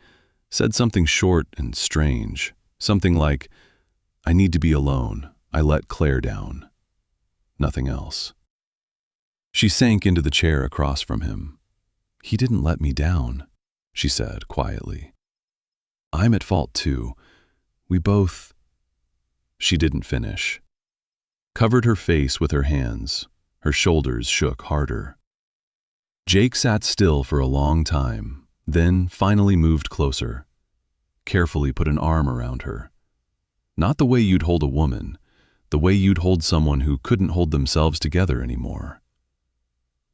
Said something short and strange. Something like, I need to be alone. I let Claire down. Nothing else. She sank into the chair across from him. He didn't let me down, she said quietly. I'm at fault too. We both... She didn't finish. Covered her face with her hands. Her shoulders shook harder. Jake sat still for a long time, then finally moved closer. Carefully put an arm around her. Not the way you'd hold a woman, the way you'd hold someone who couldn't hold themselves together anymore.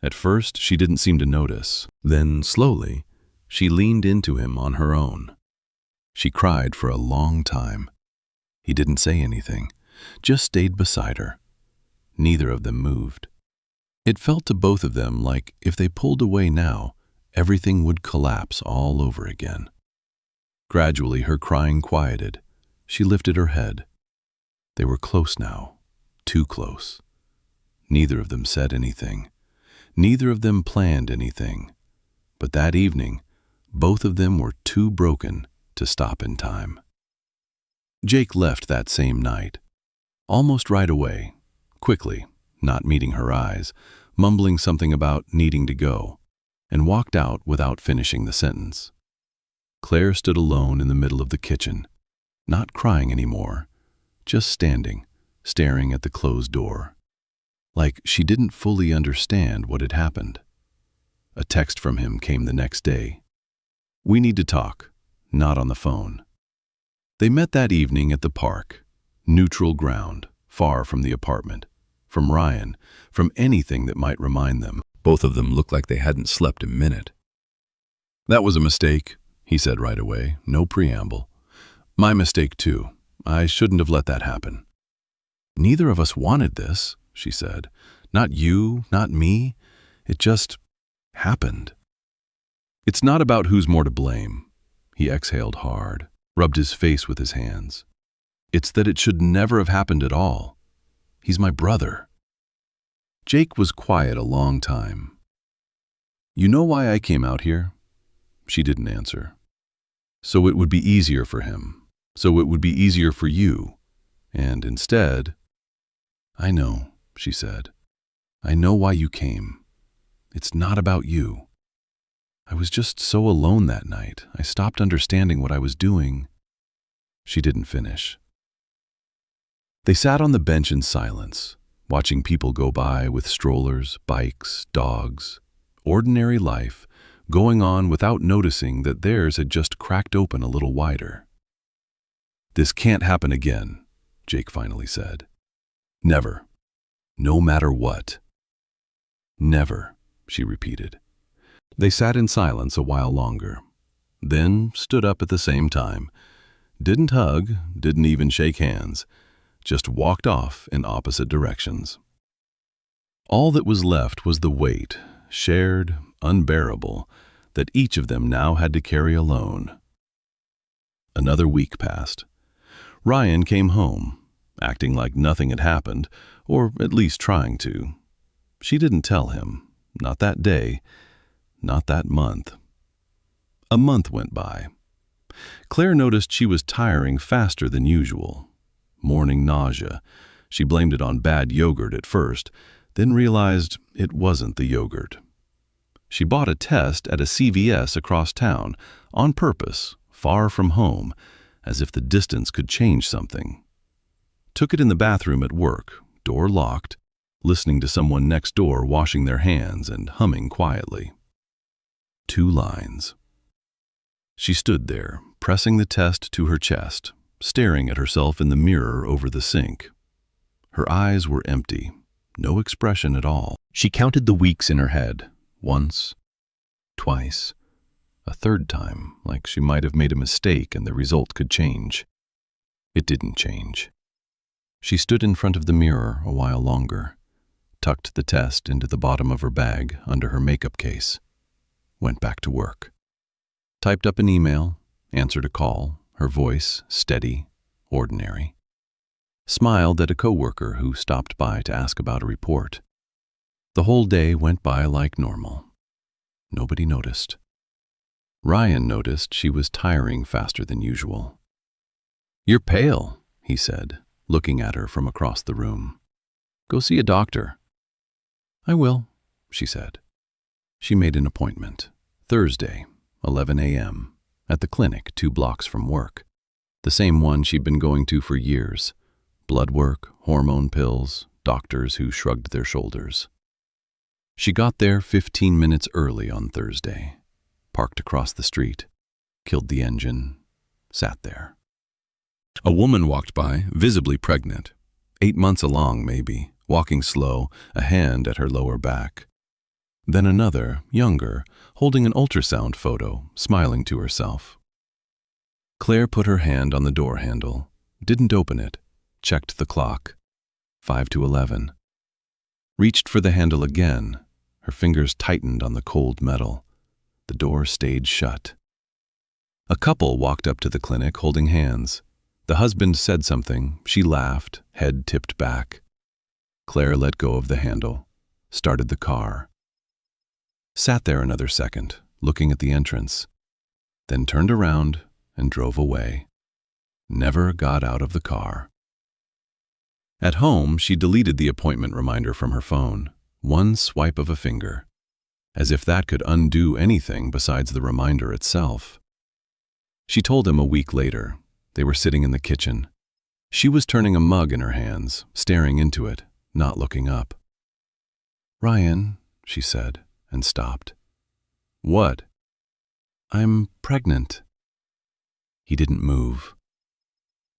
At first, she didn't seem to notice. Then, slowly, she leaned into him on her own. She cried for a long time. He didn't say anything, just stayed beside her. Neither of them moved. It felt to both of them like if they pulled away now, everything would collapse all over again. Gradually, her crying quieted. She lifted her head. They were close now, too close. Neither of them said anything. Neither of them planned anything. But that evening, both of them were too broken to stop in time. Jake left that same night. Almost right away, quickly, not meeting her eyes, mumbling something about needing to go, and walked out without finishing the sentence. Claire stood alone in the middle of the kitchen, not crying anymore, just standing, staring at the closed door, like she didn't fully understand what had happened. A text from him came the next day. We need to talk, not on the phone. They met that evening at the park, neutral ground, far from the apartment, from Ryan, from anything that might remind them. Both of them looked like they hadn't slept a minute. That was a mistake, he said right away, no preamble. My mistake too. I shouldn't have let that happen. Neither of us wanted this, she said. Not you, not me. It just happened. It's not about who's more to blame. He exhaled hard, rubbed his face with his hands. It's that it should never have happened at all. He's my brother. Jake was quiet a long time. You know why I came out here? She didn't answer. So it would be easier for him. So it would be easier for you. And instead, I know, she said. I know why you came. It's not about you. I was just so alone that night. I stopped understanding what I was doing. She didn't finish. They sat on the bench in silence, watching people go by with strollers, bikes, dogs. Ordinary life, going on without noticing that theirs had just cracked open a little wider. "This can't happen again," Jake finally said. "Never. No matter what." "Never," she repeated. They sat in silence a while longer, then stood up at the same time. Didn't hug, didn't even shake hands, just walked off in opposite directions. All that was left was the weight, shared, unbearable, that each of them now had to carry alone. Another week passed. Ryan came home, acting like nothing had happened, or at least trying to. She didn't tell him, not that day, not that month. A month went by. Claire noticed she was tiring faster than usual. Morning nausea. She blamed it on bad yogurt at first, then realized it wasn't the yogurt. She bought a test at a CVS across town, on purpose, far from home, as if the distance could change something. Took it in the bathroom at work, door locked, listening to someone next door washing their hands and humming quietly. 2 lines. She stood there, pressing the test to her chest, staring at herself in the mirror over the sink. Her eyes were empty, no expression at all. She counted the weeks in her head, once, twice, a third time, like she might have made a mistake and the result could change. It didn't change. She stood in front of the mirror a while longer, tucked the test into the bottom of her bag under her makeup case, went back to work. Typed up an email, answered a call, her voice steady, ordinary. Smiled at a coworker who stopped by to ask about a report. The whole day went by like normal. Nobody noticed. Ryan noticed she was tiring faster than usual. "You're pale," he said, looking at her from across the room. "Go see a doctor." "I will," she said. She made an appointment. Thursday, 11 a.m., at the clinic 2 blocks from work. The same one she'd been going to for years. Blood work, hormone pills, doctors who shrugged their shoulders. She got there 15 minutes early on Thursday, parked across the street, killed the engine, sat there. A woman walked by, visibly pregnant, 8 months along maybe, walking slow, a hand at her lower back. Then another, younger, holding an ultrasound photo, smiling to herself. Claire put her hand on the door handle, didn't open it, checked the clock. 5 to 11. Reached for the handle again. Her fingers tightened on the cold metal. The door stayed shut. A couple walked up to the clinic holding hands. The husband said something. She laughed, head tipped back. Claire let go of the handle, started the car. Sat there another second, looking at the entrance, then turned around and drove away. Never got out of the car. At home, she deleted the appointment reminder from her phone, one swipe of a finger, as if that could undo anything besides the reminder itself. She told him a week later. They were sitting in the kitchen. She was turning a mug in her hands, staring into it, not looking up. "Ryan," she said, and stopped. "What?" "I'm pregnant." He didn't move.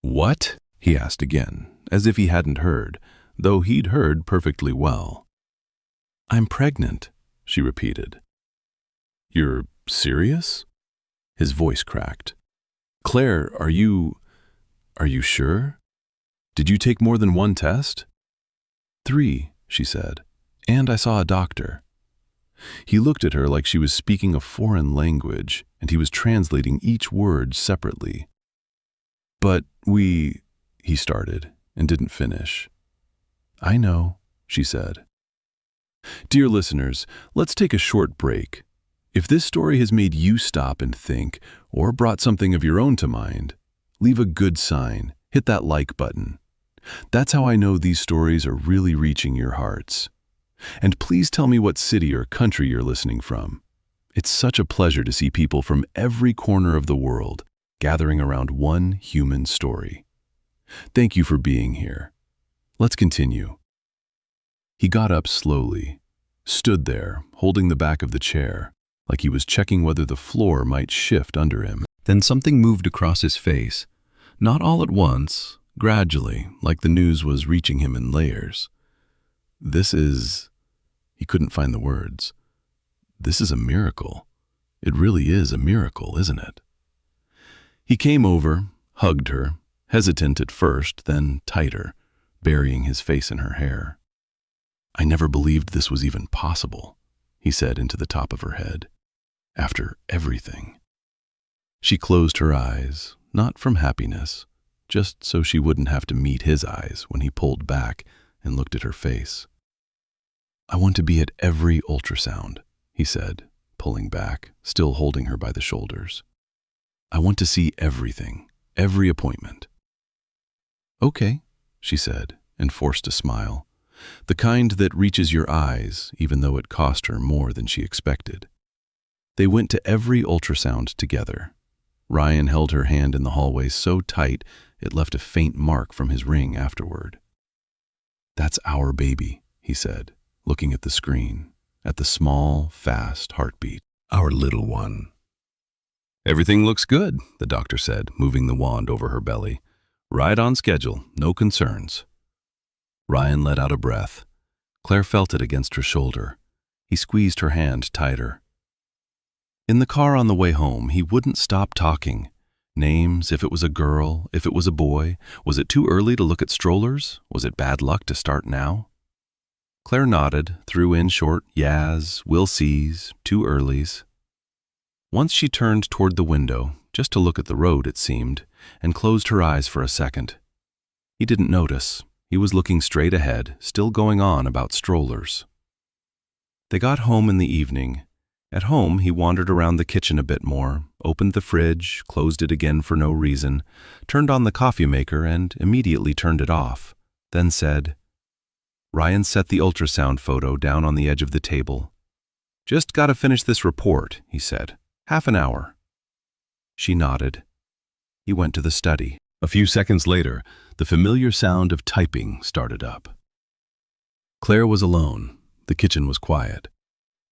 "What?" he asked again, as if he hadn't heard, though he'd heard perfectly well. "I'm pregnant," she repeated. "You're serious?" His voice cracked. "Claire, are you sure? Did you take more than one test?" 3, she said, "and I saw a doctor." He looked at her like she was speaking a foreign language, and he was translating each word separately. "But he started, and didn't finish. "I know," she said. Dear listeners, let's take a short break. If this story has made you stop and think, or brought something of your own to mind, leave a good sign, hit that like button. That's how I know these stories are really reaching your hearts. And please tell me what city or country you're listening from. It's such a pleasure to see people from every corner of the world gathering around one human story. Thank you for being here. Let's continue. He got up slowly, stood there, holding the back of the chair, like he was checking whether the floor might shift under him. Then something moved across his face, Not all at once, gradually, like the news was reaching him in layers. He couldn't find the words. This is a miracle. It really is a miracle, isn't it? He came over, hugged her, hesitant at first, then tighter, burying his face in her hair. I never believed this was even possible, he said into the top of her head. After everything. She closed her eyes, not from happiness, just so she wouldn't have to meet his eyes when he pulled back and looked at her face. I want to be at every ultrasound, he said, pulling back, still holding her by the shoulders. I want to see everything, every appointment. Okay, she said, and forced a smile, the kind that reaches your eyes, even though it cost her more than she expected. They went to every ultrasound together. Ryan held her hand in the hallway so tight it left a faint mark from his ring afterward. That's our baby, he said, looking at the screen, at the small, fast heartbeat. Our little one. Everything looks good, the doctor said, moving the wand over her belly. Right on schedule, no concerns. Ryan let out a breath. Claire felt it against her shoulder. He squeezed her hand tighter. In the car on the way home, he wouldn't stop talking. Names, if it was a girl, if it was a boy. Was it too early to look at strollers? Was it bad luck to start now? Claire nodded, threw in short yas, will sees, too earlys. Once she turned toward the window, just to look at the road, it seemed, and closed her eyes for a second. He didn't notice. He was looking straight ahead, still going on about strollers. They got home in the evening. At home, he wandered around the kitchen a bit more, opened the fridge, closed it again for no reason, turned on the coffee maker and immediately turned it off, then said, Ryan set the ultrasound photo down on the edge of the table. Just gotta finish this report, he said. Half an hour. She nodded. He went to the study. A few seconds later, the familiar sound of typing started up. Claire was alone. The kitchen was quiet.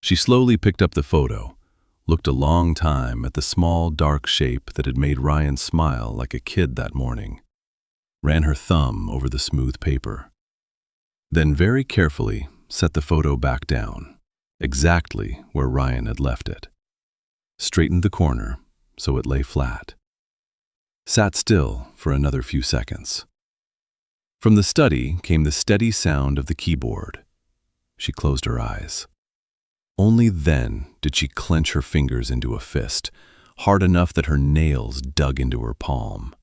She slowly picked up the photo, looked a long time at the small, dark shape that had made Ryan smile like a kid that morning, ran her thumb over the smooth paper, then very carefully set the photo back down, exactly where Ryan had left it, straightened the corner so it lay flat, sat still for another few seconds. From the study came the steady sound of the keyboard. She closed her eyes. Only then did she clench her fingers into a fist, hard enough that her nails dug into her palm.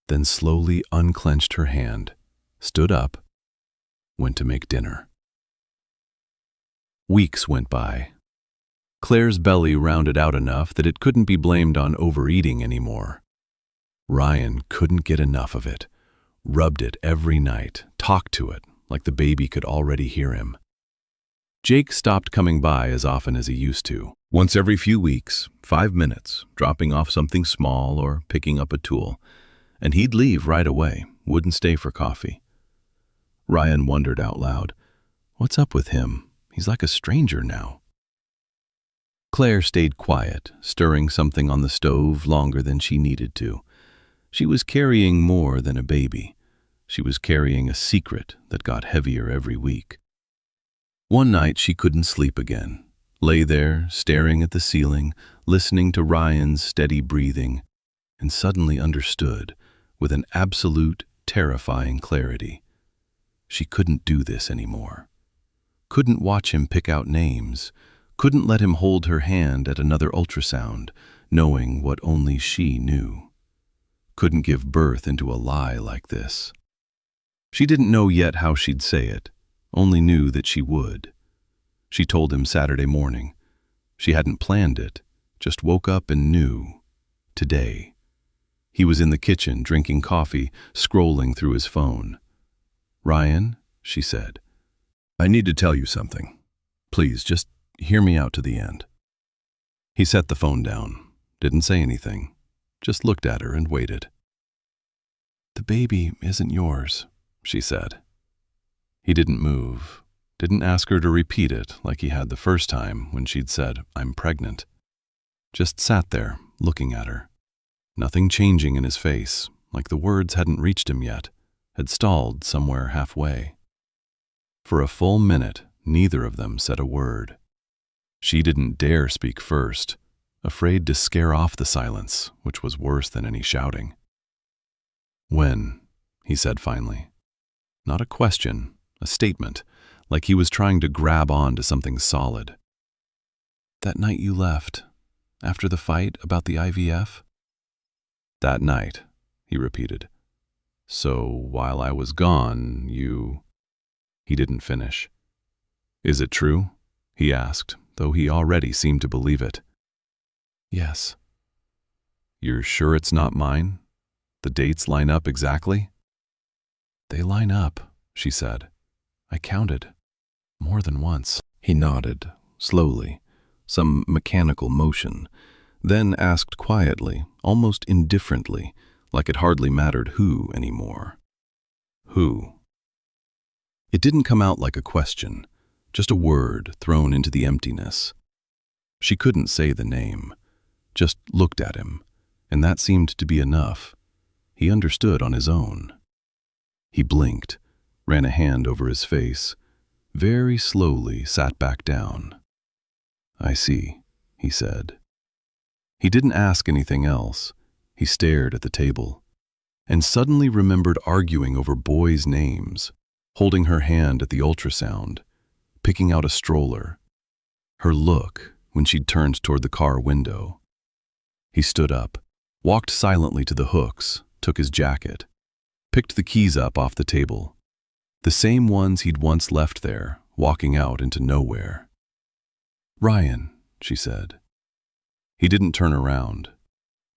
Then slowly unclenched her hand, stood up, went to make dinner. Weeks went by. Claire's belly rounded out enough that it couldn't be blamed on overeating anymore. Ryan couldn't get enough of it, rubbed it every night, talked to it like the baby could already hear him. Jake stopped coming by as often as he used to. Once every few weeks, 5 minutes, dropping off something small or picking up a tool, and he'd leave right away, wouldn't stay for coffee. Ryan wondered out loud, what's up with him? He's like a stranger now. Claire stayed quiet, stirring something on the stove longer than she needed to. She was carrying more than a baby. She was carrying a secret that got heavier every week. One night she couldn't sleep again, lay there staring at the ceiling, listening to Ryan's steady breathing, and suddenly understood, with an absolute, terrifying clarity. She couldn't do this anymore. Couldn't watch him pick out names, couldn't let him hold her hand at another ultrasound, knowing what only she knew. Couldn't give birth into a lie like this. She didn't know yet how she'd say it, only knew that she would. She told him Saturday morning. She hadn't planned it, just woke up and knew. Today. He was in the kitchen drinking coffee, scrolling through his phone. Ryan, she said, I need to tell you something. Please, just hear me out to the end. He set the phone down, didn't say anything, just looked at her and waited. The baby isn't yours, she said. He didn't move, didn't ask her to repeat it like he had the first time when she'd said, I'm pregnant. Just sat there, looking at her. Nothing changing in his face, like the words hadn't reached him yet, had stalled somewhere halfway. For a full minute, neither of them said a word. She didn't dare speak first, afraid to scare off the silence, which was worse than any shouting. "When?" he said finally. Not a question, a statement, like he was trying to grab on to something solid. "That night you left, after the fight about the IVF?" "That night," he repeated. "So while I was gone, you—" He didn't finish. "Is it true?" he asked, though he already seemed to believe it. "Yes." "You're sure it's not mine? The dates line up exactly?" "They line up," she said. "I counted. More than once." He nodded, slowly, some mechanical motion, then asked quietly, almost indifferently, like it hardly mattered who anymore. "Who?" It didn't come out like a question, just a word thrown into the emptiness. She couldn't say the name, just looked at him, and that seemed to be enough. He understood on his own. He blinked, ran a hand over his face, very slowly sat back down. "I see," he said. He didn't ask anything else. He stared at the table, and suddenly remembered arguing over boys' names, holding her hand at the ultrasound, picking out a stroller, her look when she'd turned toward the car window. He stood up, walked silently to the hooks, took his jacket, picked the keys up off the table, the same ones he'd once left there, walking out into nowhere. "Ryan," she said. He didn't turn around.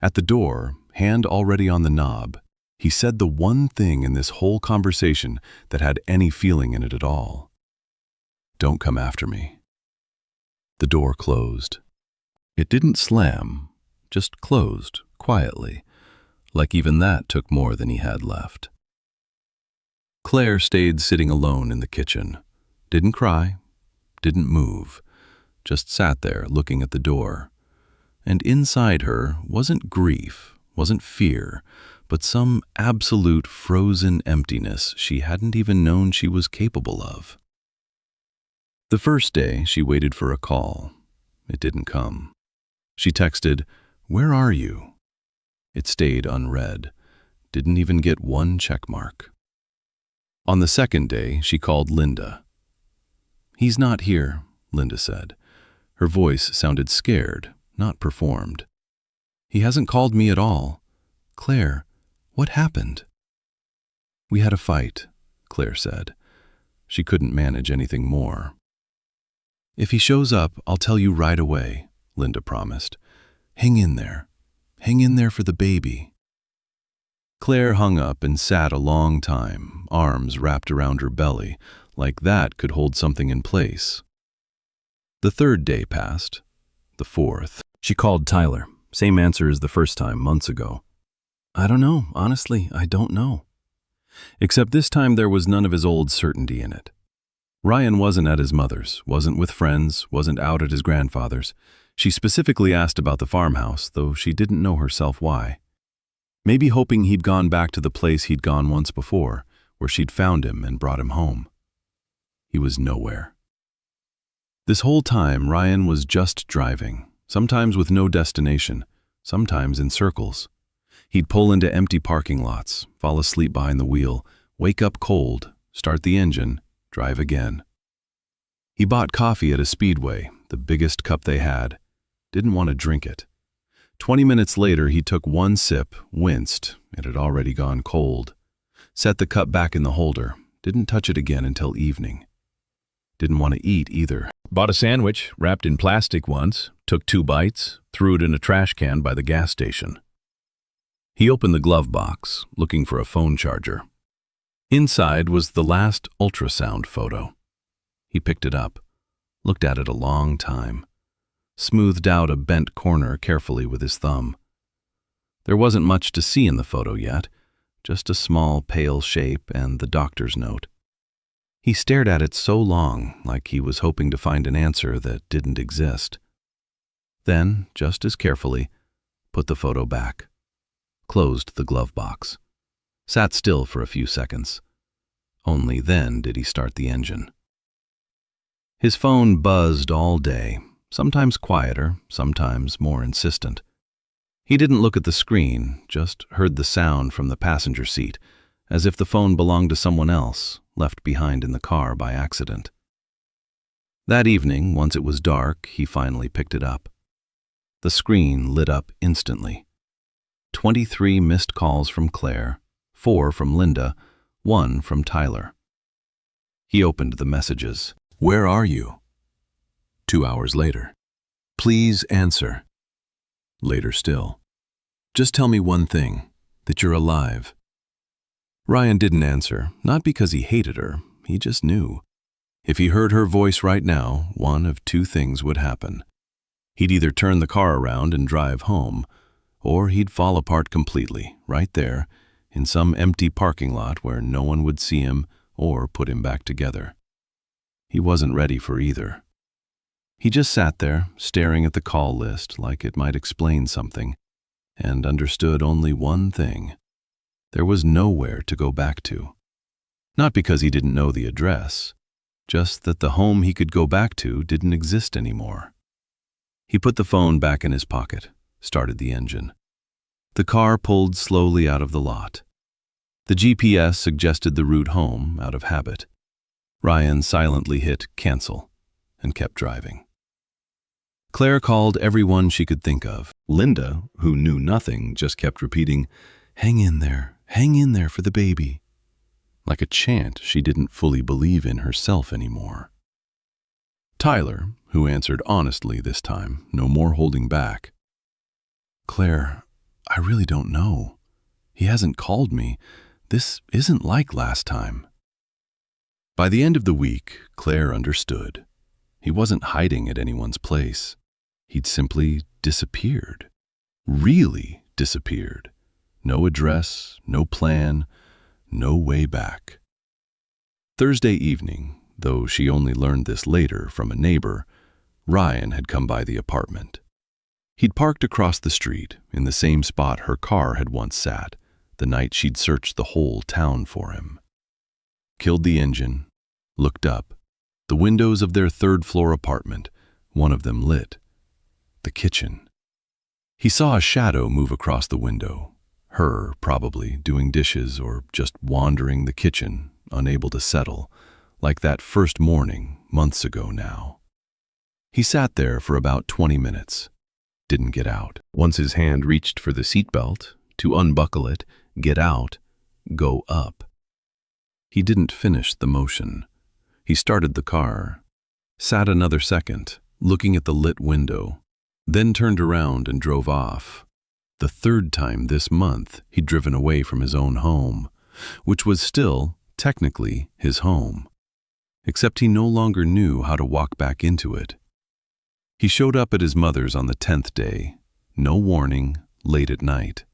At the door, hand already on the knob, he said the one thing in this whole conversation that had any feeling in it at all. "Don't come after me." The door closed. It didn't slam, just closed, quietly, like even that took more than he had left. Claire stayed sitting alone in the kitchen. Didn't cry, didn't move, just sat there looking at the door. And inside her wasn't grief, wasn't fear, but some absolute frozen emptiness she hadn't even known she was capable of. The first day, she waited for a call. It didn't come. She texted, "Where are you?" It stayed unread, didn't even get one check mark. On the second day, she called Linda. "He's not here," Linda said. Her voice sounded scared, not performed. "He hasn't called me at all. Claire, what happened?" "We had a fight," Claire said. She couldn't manage anything more. "If he shows up, I'll tell you right away," Linda promised. "Hang in there. Hang in there for the baby." Claire hung up and sat a long time, arms wrapped around her belly, like that could hold something in place. The third day passed. The fourth. She called Tyler. Same answer as the first time, months ago. "I don't know. Honestly, I don't know." Except this time there was none of his old certainty in it. Ryan wasn't at his mother's, wasn't with friends, wasn't out at his grandfather's. She specifically asked about the farmhouse, though she didn't know herself why. Maybe hoping he'd gone back to the place he'd gone once before, where she'd found him and brought him home. He was nowhere. This whole time, Ryan was just driving, sometimes with no destination, sometimes in circles. He'd pull into empty parking lots, fall asleep behind the wheel, wake up cold, start the engine, drive again. He bought coffee at a Speedway, the biggest cup they had. Didn't want to drink it. 20 minutes later, he took one sip, winced, it had already gone cold. Set the cup back in the holder, didn't touch it again until evening. Didn't want to eat either. Bought a sandwich, wrapped in plastic once, took 2 bites, threw it in a trash can by the gas station. He opened the glove box, looking for a phone charger. Inside was the last ultrasound photo. He picked it up, looked at it a long time, smoothed out a bent corner carefully with his thumb. There wasn't much to see in the photo yet, just a small pale shape and the doctor's note. He stared at it so long, like he was hoping to find an answer that didn't exist. Then, just as carefully, put the photo back, closed the glove box. sat still for a few seconds. Only then did he start the engine. His phone buzzed all day, sometimes quieter, sometimes more insistent. He didn't look at the screen, just heard the sound from the passenger seat, as if the phone belonged to someone else, left behind in the car by accident. That evening, once it was dark, he finally picked it up. The screen lit up instantly. 23 missed calls from Claire, 4 from Linda, 1 from Tyler. He opened the messages. Where are you? 2 hours later. Please answer. Later still. Just tell me one thing, that you're alive. Ryan didn't answer, not because he hated her, he just knew. If he heard her voice right now, one of two things would happen. He'd either turn the car around and drive home, or he'd fall apart completely, right there, in some empty parking lot where no one would see him or put him back together. He wasn't ready for either. He just sat there, staring at the call list like it might explain something, and understood only one thing. There was nowhere to go back to. Not because he didn't know the address, just that the home he could go back to didn't exist anymore. He put the phone back in his pocket, started the engine. The car pulled slowly out of the lot. The GPS suggested the route home out of habit. Ryan silently hit cancel and kept driving. Claire called everyone she could think of. Linda, who knew nothing, just kept repeating, hang in there for the baby," like a chant she didn't fully believe in herself anymore. Tyler, who answered honestly this time, no more holding back. "Claire, I really don't know. He hasn't called me. This isn't like last time." By the end of the week, Claire understood. He wasn't hiding at anyone's place. He'd simply disappeared. Really disappeared. No address, no plan, no way back. Thursday evening, though she only learned this later from a neighbor, Ryan had come by the apartment. He'd parked across the street, in the same spot her car had once sat, the night she'd searched the whole town for him. Killed the engine, looked up. The windows of their third-floor apartment, one of them lit. The kitchen. He saw a shadow move across the window, her probably doing dishes or just wandering the kitchen, unable to settle, like that first morning, months ago now. He sat there for about 20 minutes. Didn't get out. Once his hand reached for the seatbelt, to unbuckle it, get out, go up. He didn't finish the motion. He started the car, sat another second, looking at the lit window, then turned around and drove off. The third time this month he'd driven away from his own home, which was still, technically, his home. Except he no longer knew how to walk back into it. He showed up at his mother's on the 10th day, no warning, late at night.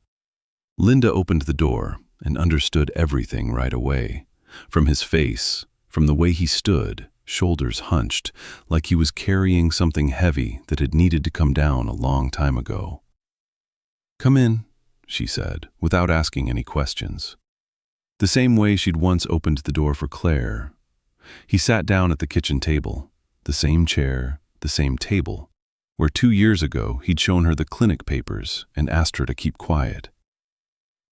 Linda opened the door and understood everything right away, from his face, from the way he stood, shoulders hunched, like he was carrying something heavy that had needed to come down a long time ago. "Come in," she said, without asking any questions. The same way she'd once opened the door for Claire. He sat down at the kitchen table, the same chair, the same table, where 2 years ago he'd shown her the clinic papers and asked her to keep quiet.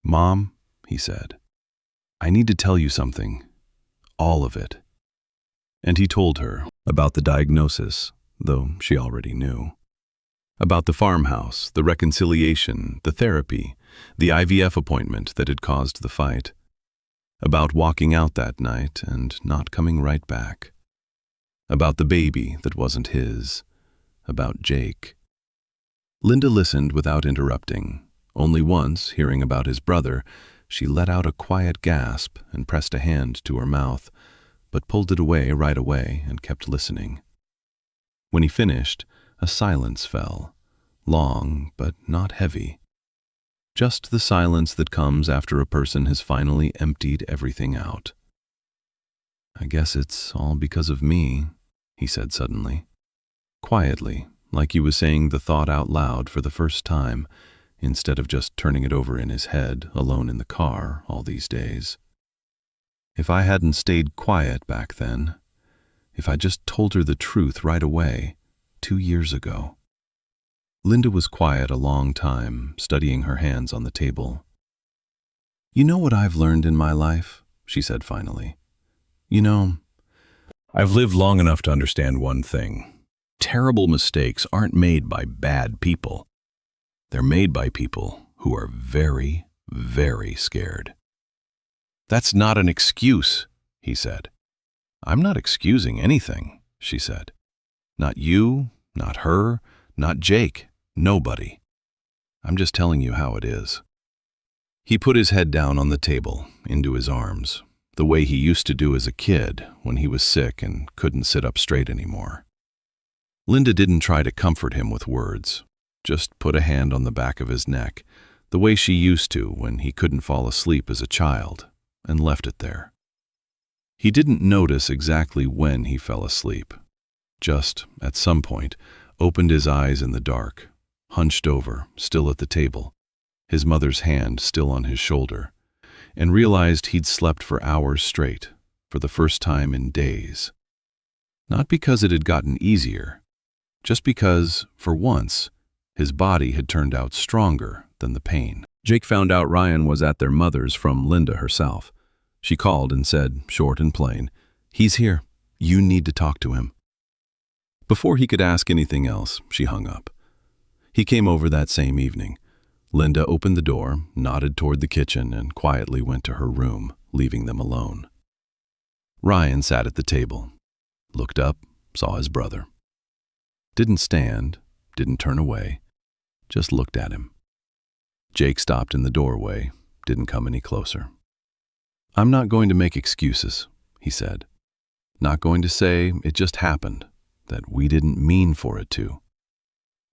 "Mom," he said, "I need to tell you something. All of it." And he told her about the diagnosis, though she already knew. About the farmhouse, the reconciliation, the therapy, the IVF appointment that had caused the fight. About walking out that night and not coming right back. About the baby that wasn't his. About Jake. Linda listened without interrupting. Only once, hearing about his brother, she let out a quiet gasp and pressed a hand to her mouth, but pulled it away right away and kept listening. When he finished, a silence fell, long but not heavy. Just the silence that comes after a person has finally emptied everything out. "I guess it's all because of me," he said suddenly. Quietly, like he was saying the thought out loud for the first time, instead of just turning it over in his head, alone in the car all these days. If I hadn't stayed quiet back then, if I just told her the truth right away, 2 years ago. Linda was quiet a long time, studying her hands on the table. "You know what I've learned in my life?" she said finally. "You know, I've lived long enough to understand one thing. Terrible mistakes aren't made by bad people. They're made by people who are very, very scared." "That's not an excuse," he said. "I'm not excusing anything," she said. "Not you, not her, not Jake, nobody. I'm just telling you how it is." He put his head down on the table, into his arms, the way he used to do as a kid when he was sick and couldn't sit up straight anymore. Linda didn't try to comfort him with words, just put a hand on the back of his neck, the way she used to when he couldn't fall asleep as a child, and left it there. He didn't notice exactly when he fell asleep. Just, at some point, opened his eyes in the dark, hunched over, still at the table, his mother's hand still on his shoulder, and realized he'd slept for hours straight, for the first time in days. Not because it had gotten easier, just because, for once, his body had turned out stronger than the pain. Jake found out Ryan was at their mother's from Linda herself. She called and said, short and plain, "He's here. You need to talk to him." Before he could ask anything else, she hung up. He came over that same evening. Linda opened the door, nodded toward the kitchen, and quietly went to her room, leaving them alone. Ryan sat at the table, looked up, saw his brother. Didn't stand, didn't turn away, just looked at him. Jake stopped in the doorway, didn't come any closer. "I'm not going to make excuses," he said. "Not going to say it just happened, that we didn't mean for it to.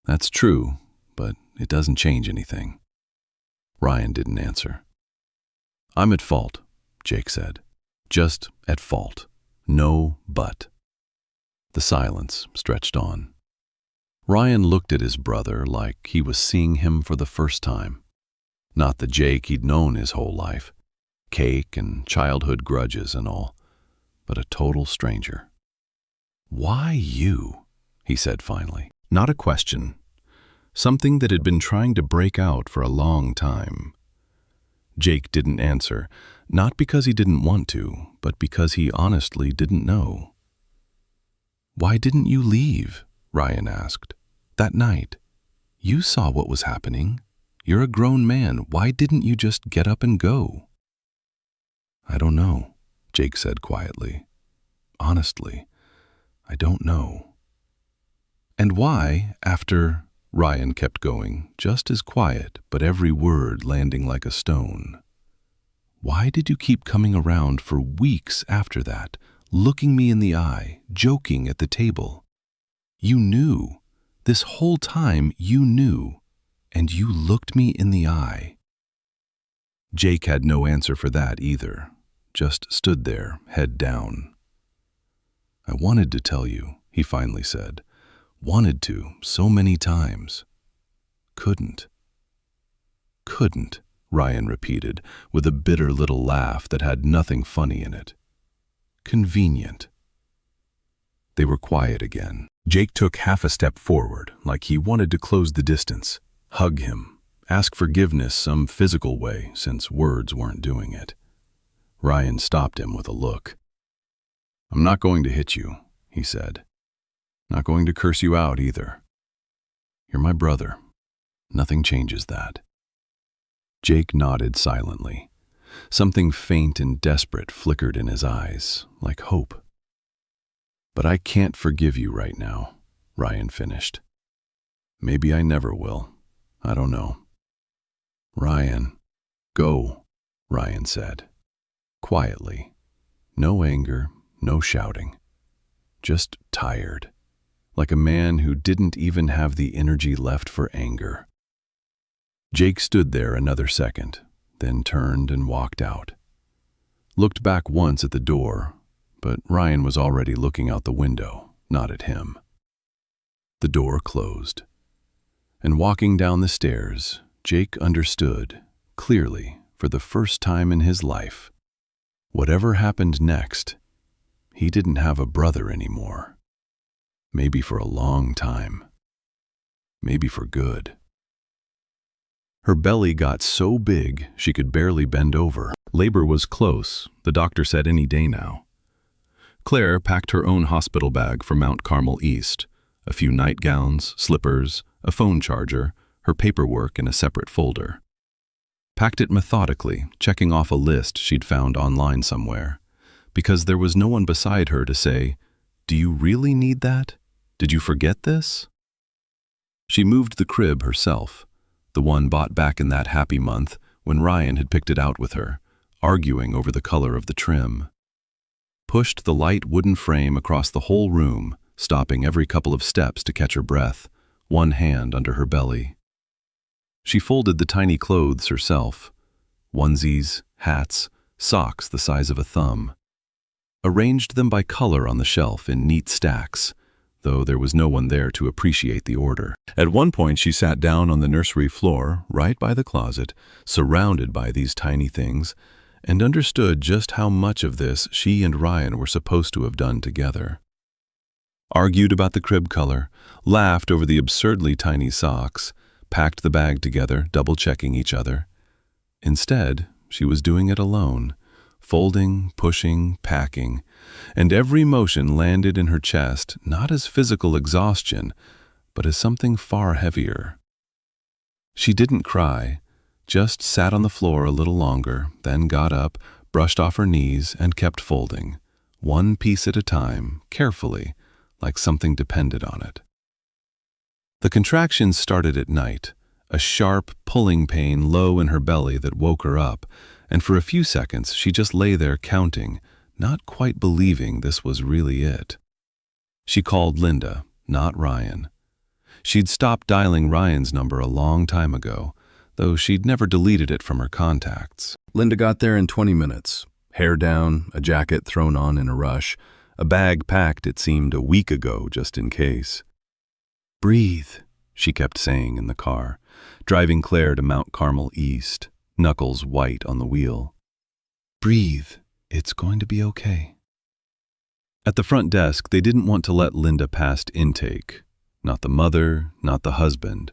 That's true, but it doesn't change anything." Ryan didn't answer. "I'm at fault," Jake said. "Just at fault. No but." The silence stretched on. Ryan looked at his brother like he was seeing him for the first time. Not the Jake he'd known his whole life, cake and childhood grudges and all, but a total stranger. "Why you?" he said finally. Not a question. Something that had been trying to break out for a long time. Jake didn't answer, not because he didn't want to, but because he honestly didn't know. "Why didn't you leave?" Ryan asked. "That night. You saw what was happening. You're a grown man. Why didn't you just get up and go?" "I don't know," Jake said quietly. "Honestly, I don't know." "And why, after—" Ryan kept going, just as quiet, but every word landing like a stone. "Why did you keep coming around for weeks after that, looking me in the eye, joking at the table? You knew. This whole time you knew, and you looked me in the eye." Jake had no answer for that either, just stood there, head down. "I wanted to tell you," he finally said. "Wanted to, so many times. Couldn't." "Couldn't," Ryan repeated, with a bitter little laugh that had nothing funny in it. "Convenient." They were quiet again. Jake took half a step forward, like he wanted to close the distance, hug him, ask forgiveness some physical way, since words weren't doing it. Ryan stopped him with a look. "I'm not going to hit you," he said. "Not going to curse you out either. You're my brother. Nothing changes that." Jake nodded silently. Something faint and desperate flickered in his eyes, like hope. "But I can't forgive you right now," Ryan finished. "Maybe I never will. I don't know." "Ryan, go," Ryan said. Quietly. No anger, no shouting. Just tired. Like a man who didn't even have the energy left for anger. Jake stood there another second, then turned and walked out. Looked back once at the door, but Ryan was already looking out the window, not at him. The door closed, and walking down the stairs, Jake understood, clearly, for the first time in his life. Whatever happened next, he didn't have a brother anymore. Maybe for a long time. Maybe for good. Her belly got so big she could barely bend over. Labor was close, the doctor said any day now. Claire packed her own hospital bag for Mount Carmel East, a few nightgowns, slippers, a phone charger, her paperwork in a separate folder. Packed it methodically, checking off a list she'd found online somewhere, because there was no one beside her to say, "Do you really need that? Did you forget this?" She moved the crib herself, the one bought back in that happy month when Ryan had picked it out with her, arguing over the color of the trim. Pushed the light wooden frame across the whole room, stopping every couple of steps to catch her breath, one hand under her belly. She folded the tiny clothes herself, onesies, hats, socks the size of a thumb. Arranged them by color on the shelf in neat stacks, though there was no one there to appreciate the order. At one point she sat down on the nursery floor, right by the closet, surrounded by these tiny things, and understood just how much of this she and Ryan were supposed to have done together. Argued about the crib color, laughed over the absurdly tiny socks, packed the bag together, double-checking each other. Instead, she was doing it alone, folding, pushing, packing, and every motion landed in her chest not as physical exhaustion, but as something far heavier. She didn't cry, just sat on the floor a little longer, then got up, brushed off her knees, and kept folding, one piece at a time, carefully, like something depended on it. The contractions started at night, a sharp, pulling pain low in her belly that woke her up, and for a few seconds she just lay there counting, not quite believing this was really it. She called Linda, not Ryan. She'd stopped dialing Ryan's number a long time ago, though she'd never deleted it from her contacts. Linda got there in 20 minutes, hair down, a jacket thrown on in a rush, a bag packed, it seemed, a week ago just in case. "Breathe," she kept saying in the car, driving Claire to Mount Carmel East, knuckles white on the wheel. "Breathe. It's going to be okay." At the front desk, they didn't want to let Linda past intake. Not the mother, not the husband.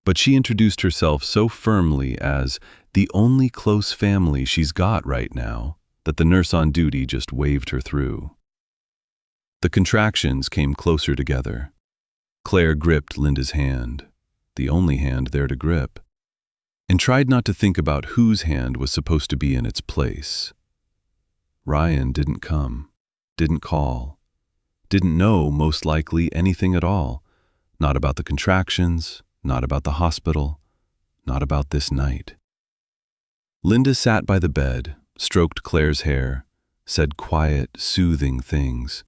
But she introduced herself so firmly as the only close family she's got right now that the nurse on duty just waved her through. The contractions came closer together. Claire gripped Linda's hand, the only hand there to grip, and tried not to think about whose hand was supposed to be in its place. Ryan didn't come, didn't call, didn't know, most likely, anything at all, not about the contractions, not about the hospital, not about this night. Linda sat by the bed, stroked Claire's hair, said quiet, soothing things.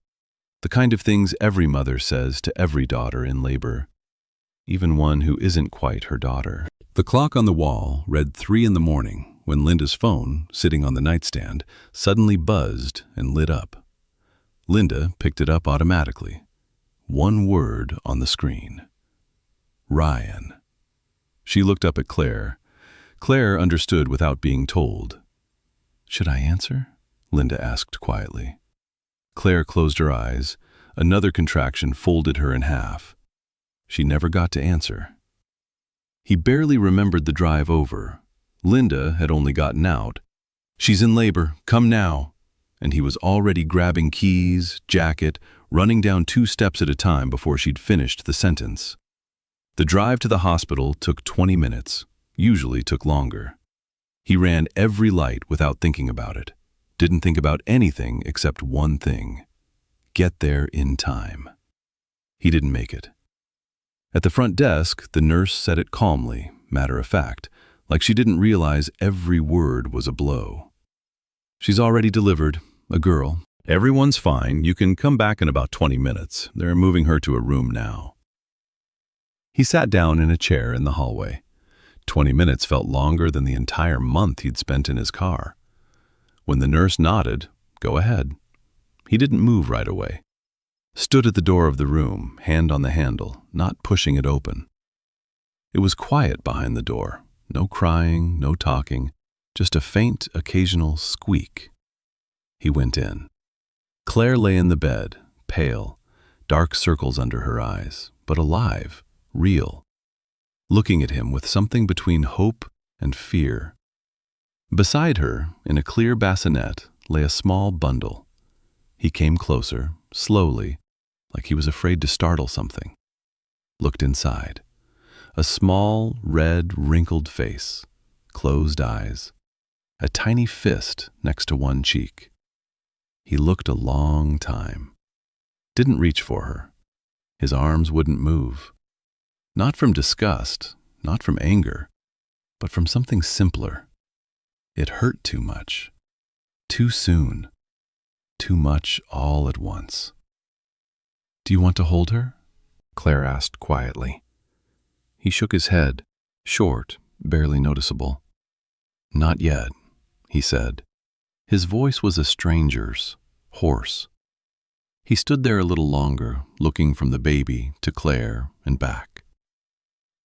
The kind of things every mother says to every daughter in labor, even one who isn't quite her daughter. The clock on the wall read 3 in the morning when Linda's phone, sitting on the nightstand, suddenly buzzed and lit up. Linda picked it up automatically. One word on the screen. Ryan. She looked up at Claire. Claire understood without being told. "Should I answer?" Linda asked quietly. Claire closed her eyes. Another contraction folded her in half. She never got to answer. He barely remembered the drive over. Linda had only gotten out. "She's in labor, come now." And he was already grabbing keys, jacket, running down 2 steps at a time before she'd finished the sentence. The drive to the hospital took 20 minutes, usually took longer. He ran every light without thinking about it. Didn't think about anything except one thing. Get there in time. He didn't make it. At the front desk, the nurse said it calmly, matter of fact, like she didn't realize every word was a blow. "She's already delivered, a girl. Everyone's fine. You can come back in about 20 minutes. They're moving her to a room now." He sat down in a chair in the hallway. 20 minutes felt longer than the entire month he'd spent in his car. When the nurse nodded, "Go ahead." He didn't move right away. Stood at the door of the room, hand on the handle, not pushing it open. It was quiet behind the door. No crying, no talking, just a faint, occasional squeak. He went in. Claire lay in the bed, pale, dark circles under her eyes, but alive, real, looking at him with something between hope and fear. Beside her, in a clear bassinet, lay a small bundle. He came closer, slowly, like he was afraid to startle something. Looked inside. A small, red, wrinkled face, closed eyes, a tiny fist next to one cheek. He looked a long time. Didn't reach for her. His arms wouldn't move. Not from disgust, not from anger, but from something simpler. It hurt too much. Too soon. Too much all at once. "Do you want to hold her?" Claire asked quietly. He shook his head, short, barely noticeable. "Not yet," he said. His voice was a stranger's, hoarse. He stood there a little longer, looking from the baby to Claire and back.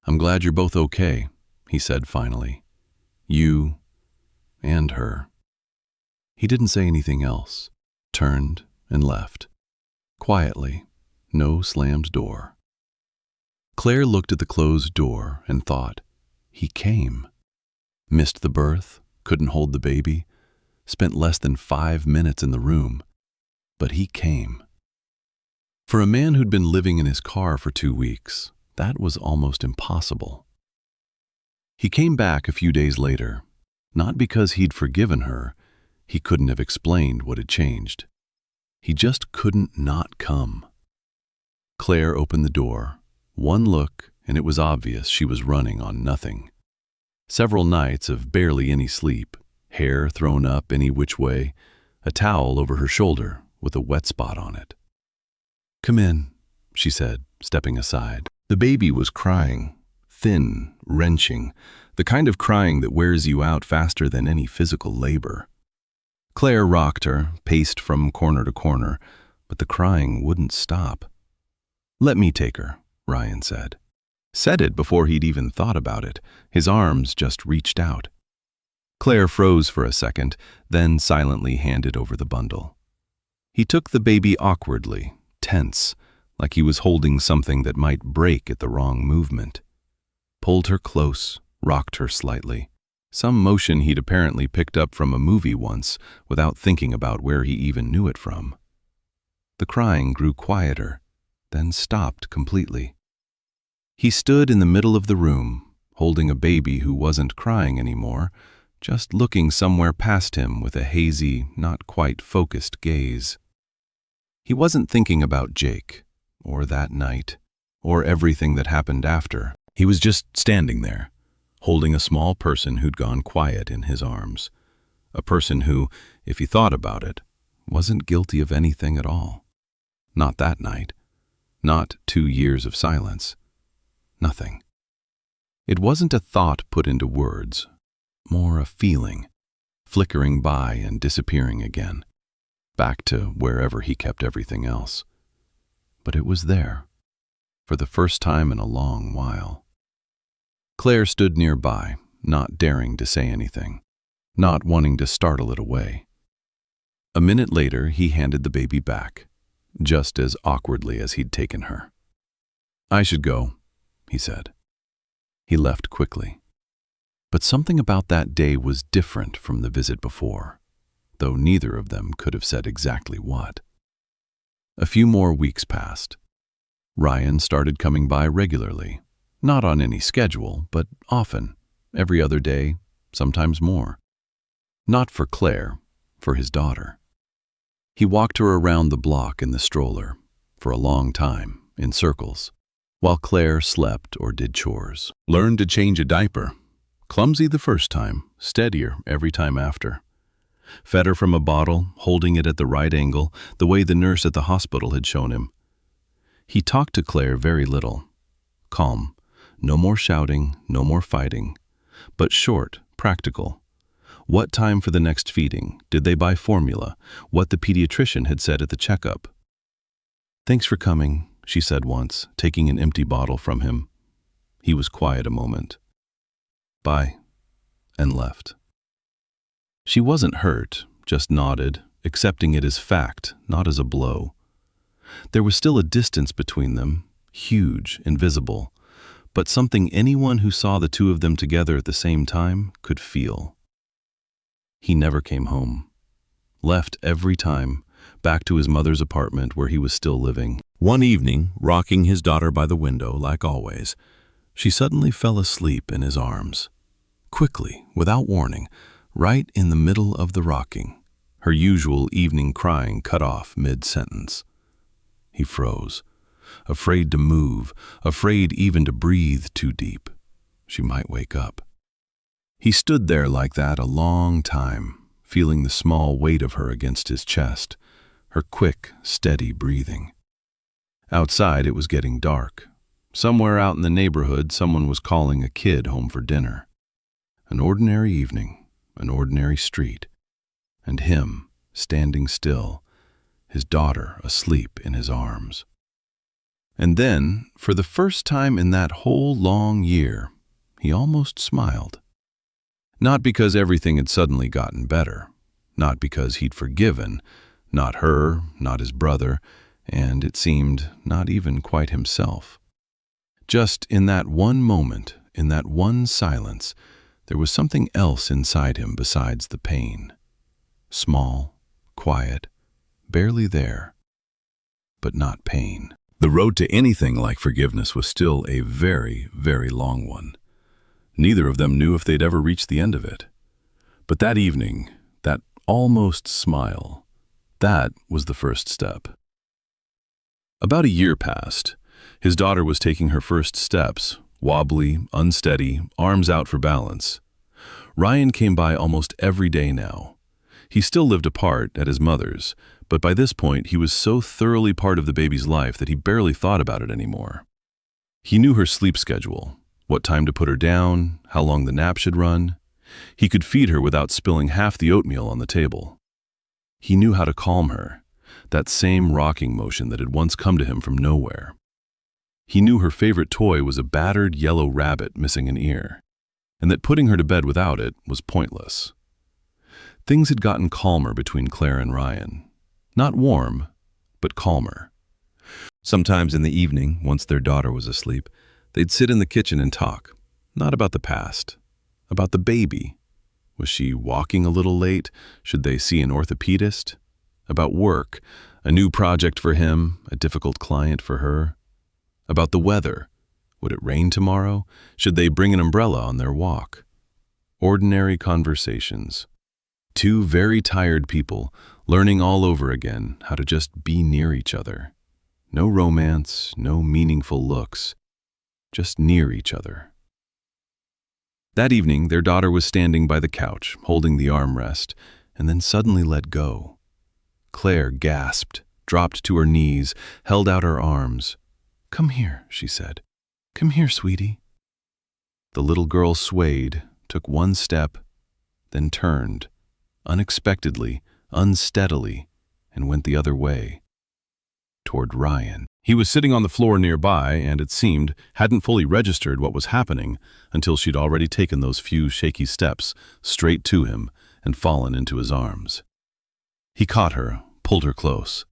"I'm glad you're both okay," he said finally. "You and her." He didn't say anything else, turned and left. Quietly, no slammed door. Claire looked at the closed door and thought, he came. Missed the birth, couldn't hold the baby, spent less than 5 minutes in the room, but he came. For a man who'd been living in his car for 2 weeks, that was almost impossible. He came back a few days later, not because he'd forgiven her, he couldn't have explained what had changed. He just couldn't not come. Claire opened the door. One look, and it was obvious she was running on nothing. Several nights of barely any sleep, hair thrown up any which way, a towel over her shoulder with a wet spot on it. "Come in," she said, stepping aside. The baby was crying, thin, wrenching, the kind of crying that wears you out faster than any physical labor. Claire rocked her, paced from corner to corner, but the crying wouldn't stop. "Let me take her," Ryan said. Said it before he'd even thought about it. His arms just reached out. Claire froze for a second, then silently handed over the bundle. He took the baby awkwardly, tense, like he was holding something that might break at the wrong movement. Pulled her close, rocked her slightly. Some motion he'd apparently picked up from a movie once, without thinking about where he even knew it from. The crying grew quieter, then stopped completely. He stood in the middle of the room, holding a baby who wasn't crying anymore, just looking somewhere past him with a hazy, not quite focused gaze. He wasn't thinking about Jake, or that night, or everything that happened after. He was just standing there, holding a small person who'd gone quiet in his arms. A person who, if he thought about it, wasn't guilty of anything at all. Not that night. Not 2 years of silence. Nothing. It wasn't a thought put into words, more a feeling, flickering by and disappearing again, back to wherever he kept everything else. But it was there, for the first time in a long while. Claire stood nearby, not daring to say anything, not wanting to startle it away. A minute later, he handed the baby back, just as awkwardly as he'd taken her. "I should go," he said. He left quickly. But something about that day was different from the visit before, though neither of them could have said exactly what. A few more weeks passed. Ryan started coming by regularly, not on any schedule, but often, every other day, sometimes more. Not for Claire, for his daughter. He walked her around the block in the stroller, for a long time, in circles, while Claire slept or did chores. Learned to change a diaper. Clumsy the first time, steadier every time after. Fed her from a bottle, holding it at the right angle, the way the nurse at the hospital had shown him. He talked to Claire very little. Calm. No more shouting, no more fighting. But short, practical. What time for the next feeding? Did they buy formula? What the pediatrician had said at the checkup. "Thanks for coming," she said once, taking an empty bottle from him. He was quiet a moment. "Bye," and left. She wasn't hurt, just nodded, accepting it as fact, not as a blow. There was still a distance between them, huge, invisible, but something anyone who saw the two of them together at the same time could feel. He never came home. Left every time, back to his mother's apartment where he was still living. One evening, rocking his daughter by the window like always, she suddenly fell asleep in his arms. Quickly, without warning, right in the middle of the rocking, her usual evening crying cut off mid-sentence. He froze, afraid to move, afraid even to breathe too deep. She might wake up. He stood there like that a long time, feeling the small weight of her against his chest, her quick, steady breathing. Outside it was getting dark. Somewhere out in the neighborhood someone was calling a kid home for dinner. An ordinary evening, an ordinary street, and him standing still, his daughter asleep in his arms. And then, for the first time in that whole long year, he almost smiled. Not because everything had suddenly gotten better, not because he'd forgiven, not her, not his brother, and it seemed not even quite himself. Just in that one moment, in that one silence, there was something else inside him besides the pain. Small, quiet, barely there, but not pain. The road to anything like forgiveness was still a very, very long one. Neither of them knew if they'd ever reach the end of it. But that evening, that almost smile, that was the first step. About a year passed. His daughter was taking her first steps, wobbly, unsteady, arms out for balance. Ryan came by almost every day now. He still lived apart at his mother's, but by this point he was so thoroughly part of the baby's life that he barely thought about it anymore. He knew her sleep schedule, what time to put her down, how long the nap should run. He could feed her without spilling half the oatmeal on the table. He knew how to calm her, that same rocking motion that had once come to him from nowhere. He knew her favorite toy was a battered yellow rabbit missing an ear, and that putting her to bed without it was pointless. Things had gotten calmer between Claire and Ryan. Not warm, but calmer. Sometimes in the evening, once their daughter was asleep, they'd sit in the kitchen and talk, not about the past, about the baby. Was she walking a little late? Should they see an orthopedist? About work, a new project for him, a difficult client for her. About the weather. Would it rain tomorrow? Should they bring an umbrella on their walk? Ordinary conversations. Two very tired people learning all over again how to just be near each other. No romance, no meaningful looks, just near each other. That evening, their daughter was standing by the couch, holding the armrest, and then suddenly let go. Claire gasped, dropped to her knees, held out her arms. "Come here," she said. "Come here, sweetie." The little girl swayed, took one step, then turned, unexpectedly, unsteadily, and went the other way, toward Ryan. He was sitting on the floor nearby and, it seemed, hadn't fully registered what was happening until she'd already taken those few shaky steps straight to him and fallen into his arms. He caught her, pulled her close.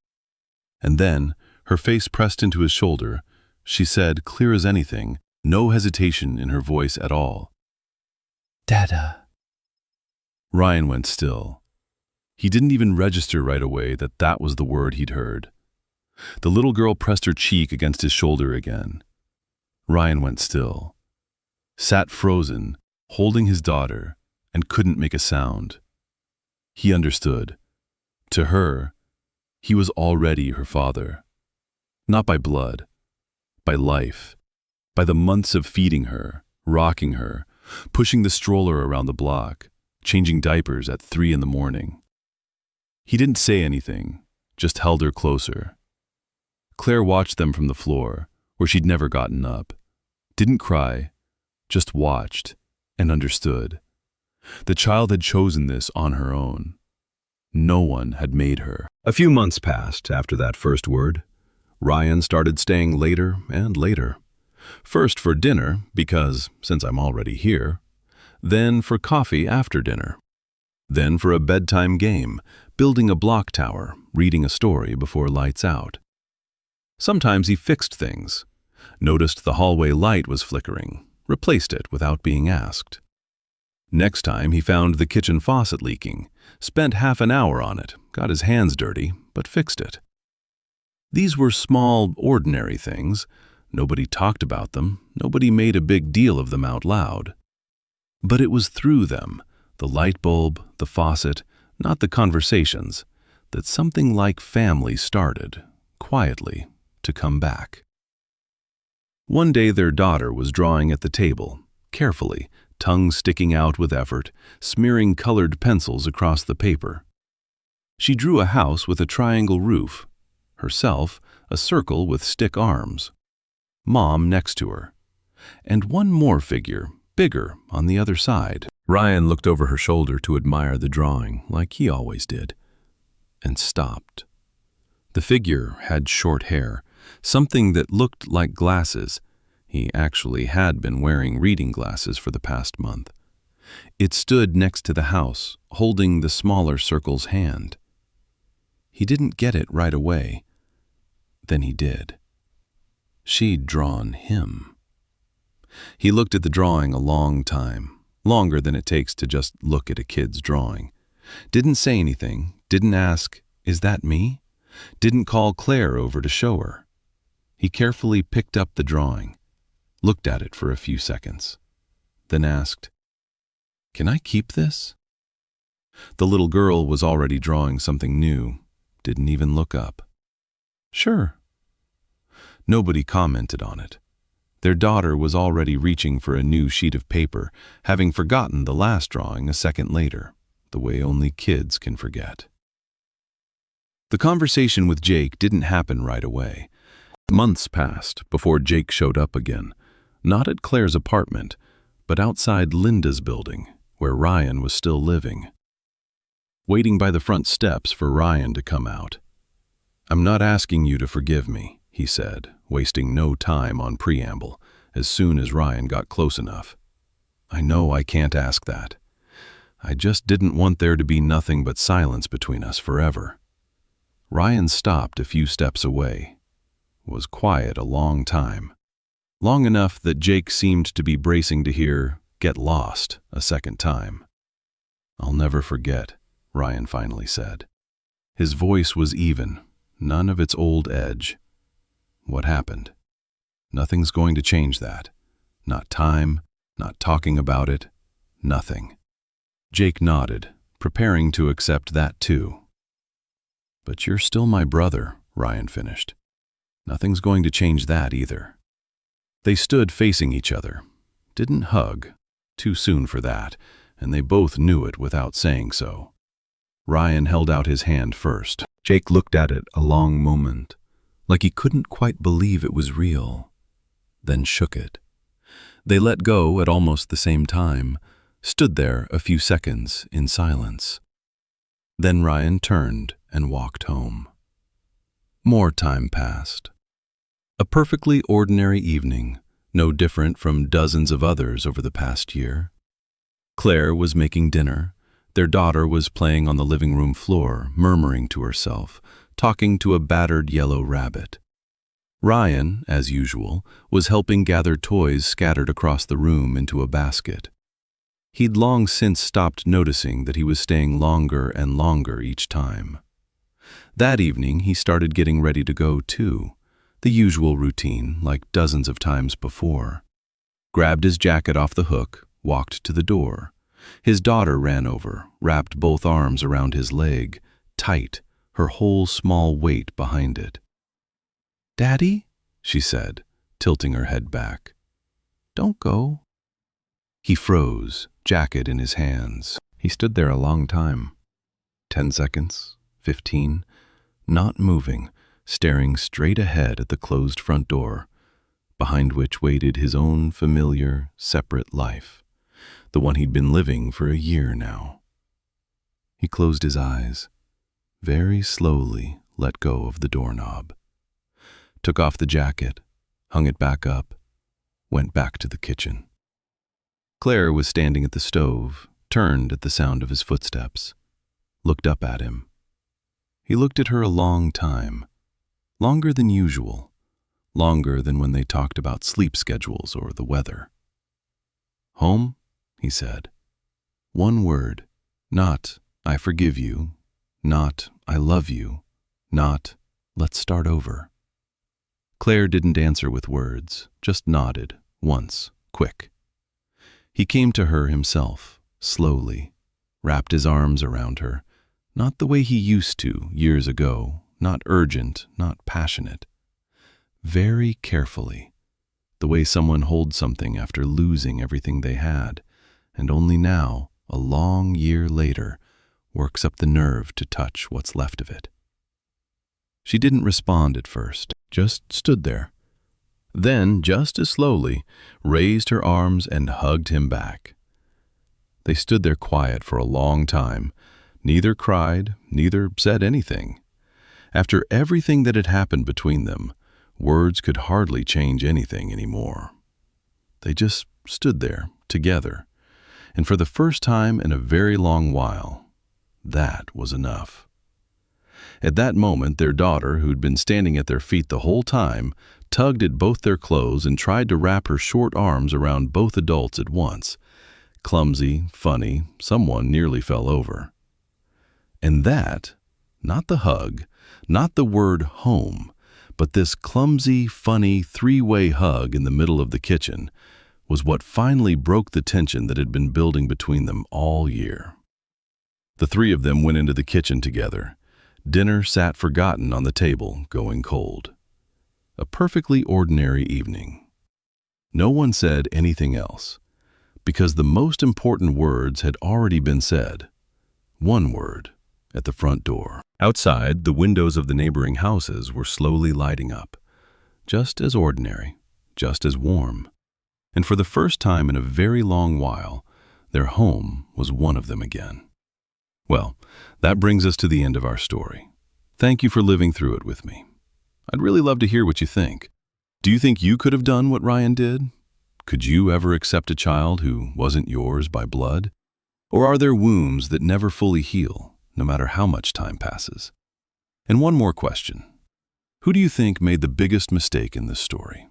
And then, her face pressed into his shoulder, she said, clear as anything, no hesitation in her voice at all, "Dada." Ryan went still. He didn't even register right away that that was the word he'd heard. The little girl pressed her cheek against his shoulder again. Ryan went still, sat frozen, holding his daughter, and couldn't make a sound. He understood. To her, he was already her father. Not by blood, by life, by the months of feeding her, rocking her, pushing the stroller around the block, changing diapers at 3 a.m. He didn't say anything, just held her closer. Claire watched them from the floor, where she'd never gotten up. Didn't cry, just watched and understood. The child had chosen this on her own. No one had made her. A few months passed after that first word. Ryan started staying later and later. First for dinner, because, since I'm already here, then for coffee after dinner, then for a bedtime game, building a block tower, reading a story before lights out. Sometimes he fixed things, noticed the hallway light was flickering, replaced it without being asked. Next time he found the kitchen faucet leaking, spent half an hour on it, got his hands dirty, but fixed it. These were small, ordinary things. Nobody talked about them, nobody made a big deal of them out loud. But it was through them, the light bulb, the faucet, not the conversations, that something like family started, quietly, to come back. One day their daughter was drawing at the table, carefully, tongue sticking out with effort, smearing colored pencils across the paper. She drew a house with a triangle roof, herself a circle with stick arms, Mom next to her, and one more figure, bigger, on the other side. Ryan looked over her shoulder to admire the drawing, like he always did, and stopped. The figure had short hair, something that looked like glasses. He actually had been wearing reading glasses for the past month. It stood next to the house, holding the smaller circle's hand. He didn't get it right away. Then he did. She'd drawn him. He looked at the drawing a long time, longer than it takes to just look at a kid's drawing. Didn't say anything, didn't ask, "Is that me?" Didn't call Claire over to show her. He carefully picked up the drawing, looked at it for a few seconds, then asked, "Can I keep this?" The little girl was already drawing something new, didn't even look up. "Sure." Nobody commented on it. Their daughter was already reaching for a new sheet of paper, having forgotten the last drawing a second later, the way only kids can forget. The conversation with Jake didn't happen right away. Months passed before Jake showed up again, not at Claire's apartment, but outside Linda's building, where Ryan was still living. Waiting by the front steps for Ryan to come out. "I'm not asking you to forgive me," he said, wasting no time on preamble, as soon as Ryan got close enough. "I know I can't ask that. I just didn't want there to be nothing but silence between us forever." Ryan stopped a few steps away, was quiet a long time, long enough that Jake seemed to be bracing to hear "get lost" a second time. "I'll never forget," Ryan finally said. His voice was even, none of its old edge. "What happened? Nothing's going to change that. Not time, not talking about it, nothing." Jake nodded, preparing to accept that too. "But you're still my brother," Ryan finished. "Nothing's going to change that either." They stood facing each other. Didn't hug, too soon for that, and they both knew it without saying so. Ryan held out his hand first. Jake looked at it a long moment, like he couldn't quite believe it was real, then shook it. They let go at almost the same time, stood there a few seconds in silence. Then Ryan turned and walked home. More time passed. A perfectly ordinary evening, no different from dozens of others over the past year. Claire was making dinner. Their daughter was playing on the living room floor, murmuring to herself, talking to a battered yellow rabbit. Ryan, as usual, was helping gather toys scattered across the room into a basket. He'd long since stopped noticing that he was staying longer and longer each time. That evening, he started getting ready to go too, the usual routine, like dozens of times before. Grabbed his jacket off the hook, walked to the door. His daughter ran over, wrapped both arms around his leg, tight, her whole small weight behind it. "Daddy?" she said, tilting her head back. "Don't go." He froze, jacket in his hands. He stood there a long time. 10 seconds, 15, not moving, staring straight ahead at the closed front door, behind which waited his own familiar, separate life, the one he'd been living for a year now. He closed his eyes, very slowly let go of the doorknob, took off the jacket, hung it back up, went back to the kitchen. Claire was standing at the stove, turned at the sound of his footsteps, looked up at him. He looked at her a long time, longer than usual, longer than when they talked about sleep schedules or the weather. "Home?" he said. One word, not "I forgive you," not "I love you," not "let's start over." Claire didn't answer with words, just nodded, once, quick. He came to her himself, slowly, wrapped his arms around her, not the way he used to years ago, not urgent, not passionate. Very carefully, the way someone holds something after losing everything they had, and only now, a long year later, works up the nerve to touch what's left of it. She didn't respond at first, just stood there. Then, just as slowly, raised her arms and hugged him back. They stood there quiet for a long time. Neither cried, neither said anything. After everything that had happened between them, words could hardly change anything anymore. They just stood there, together. And for the first time in a very long while, that was enough. At that moment, their daughter, who'd been standing at their feet the whole time, tugged at both their clothes and tried to wrap her short arms around both adults at once. Clumsy, funny, someone nearly fell over. And that, not the hug, not the word home, but this clumsy, funny, three-way hug in the middle of the kitchen, was what finally broke the tension that had been building between them all year. The three of them went into the kitchen together. Dinner sat forgotten on the table, going cold. A perfectly ordinary evening. No one said anything else, because the most important words had already been said. One word, at the front door. Outside, the windows of the neighboring houses were slowly lighting up, just as ordinary, just as warm. And for the first time in a very long while, their home was one of them again. Well, that brings us to the end of our story. Thank you for living through it with me. I'd really love to hear what you think. Do you think you could have done what Ryan did? Could you ever accept a child who wasn't yours by blood? Or are there wounds that never fully heal, no matter how much time passes? And one more question. Who do you think made the biggest mistake in this story?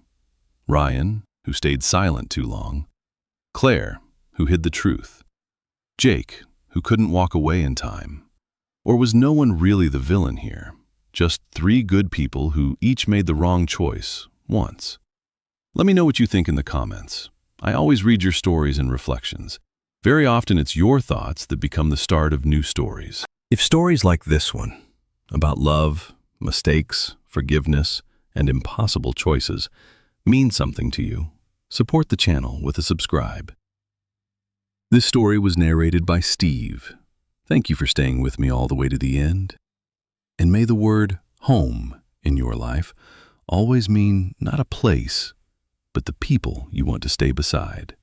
Ryan, who stayed silent too long? Claire, who hid the truth? Jake, who couldn't walk away in time? Or was no one really the villain here? Just three good people who each made the wrong choice, once. Let me know what you think in the comments. I always read your stories and reflections. Very often it's your thoughts that become the start of new stories. If stories like this one, about love, mistakes, forgiveness, and impossible choices, mean something to you, support the channel with a subscribe. This story was narrated by Steve. Thank you for staying with me all the way to the end. And may the word home in your life always mean not a place, but the people you want to stay beside.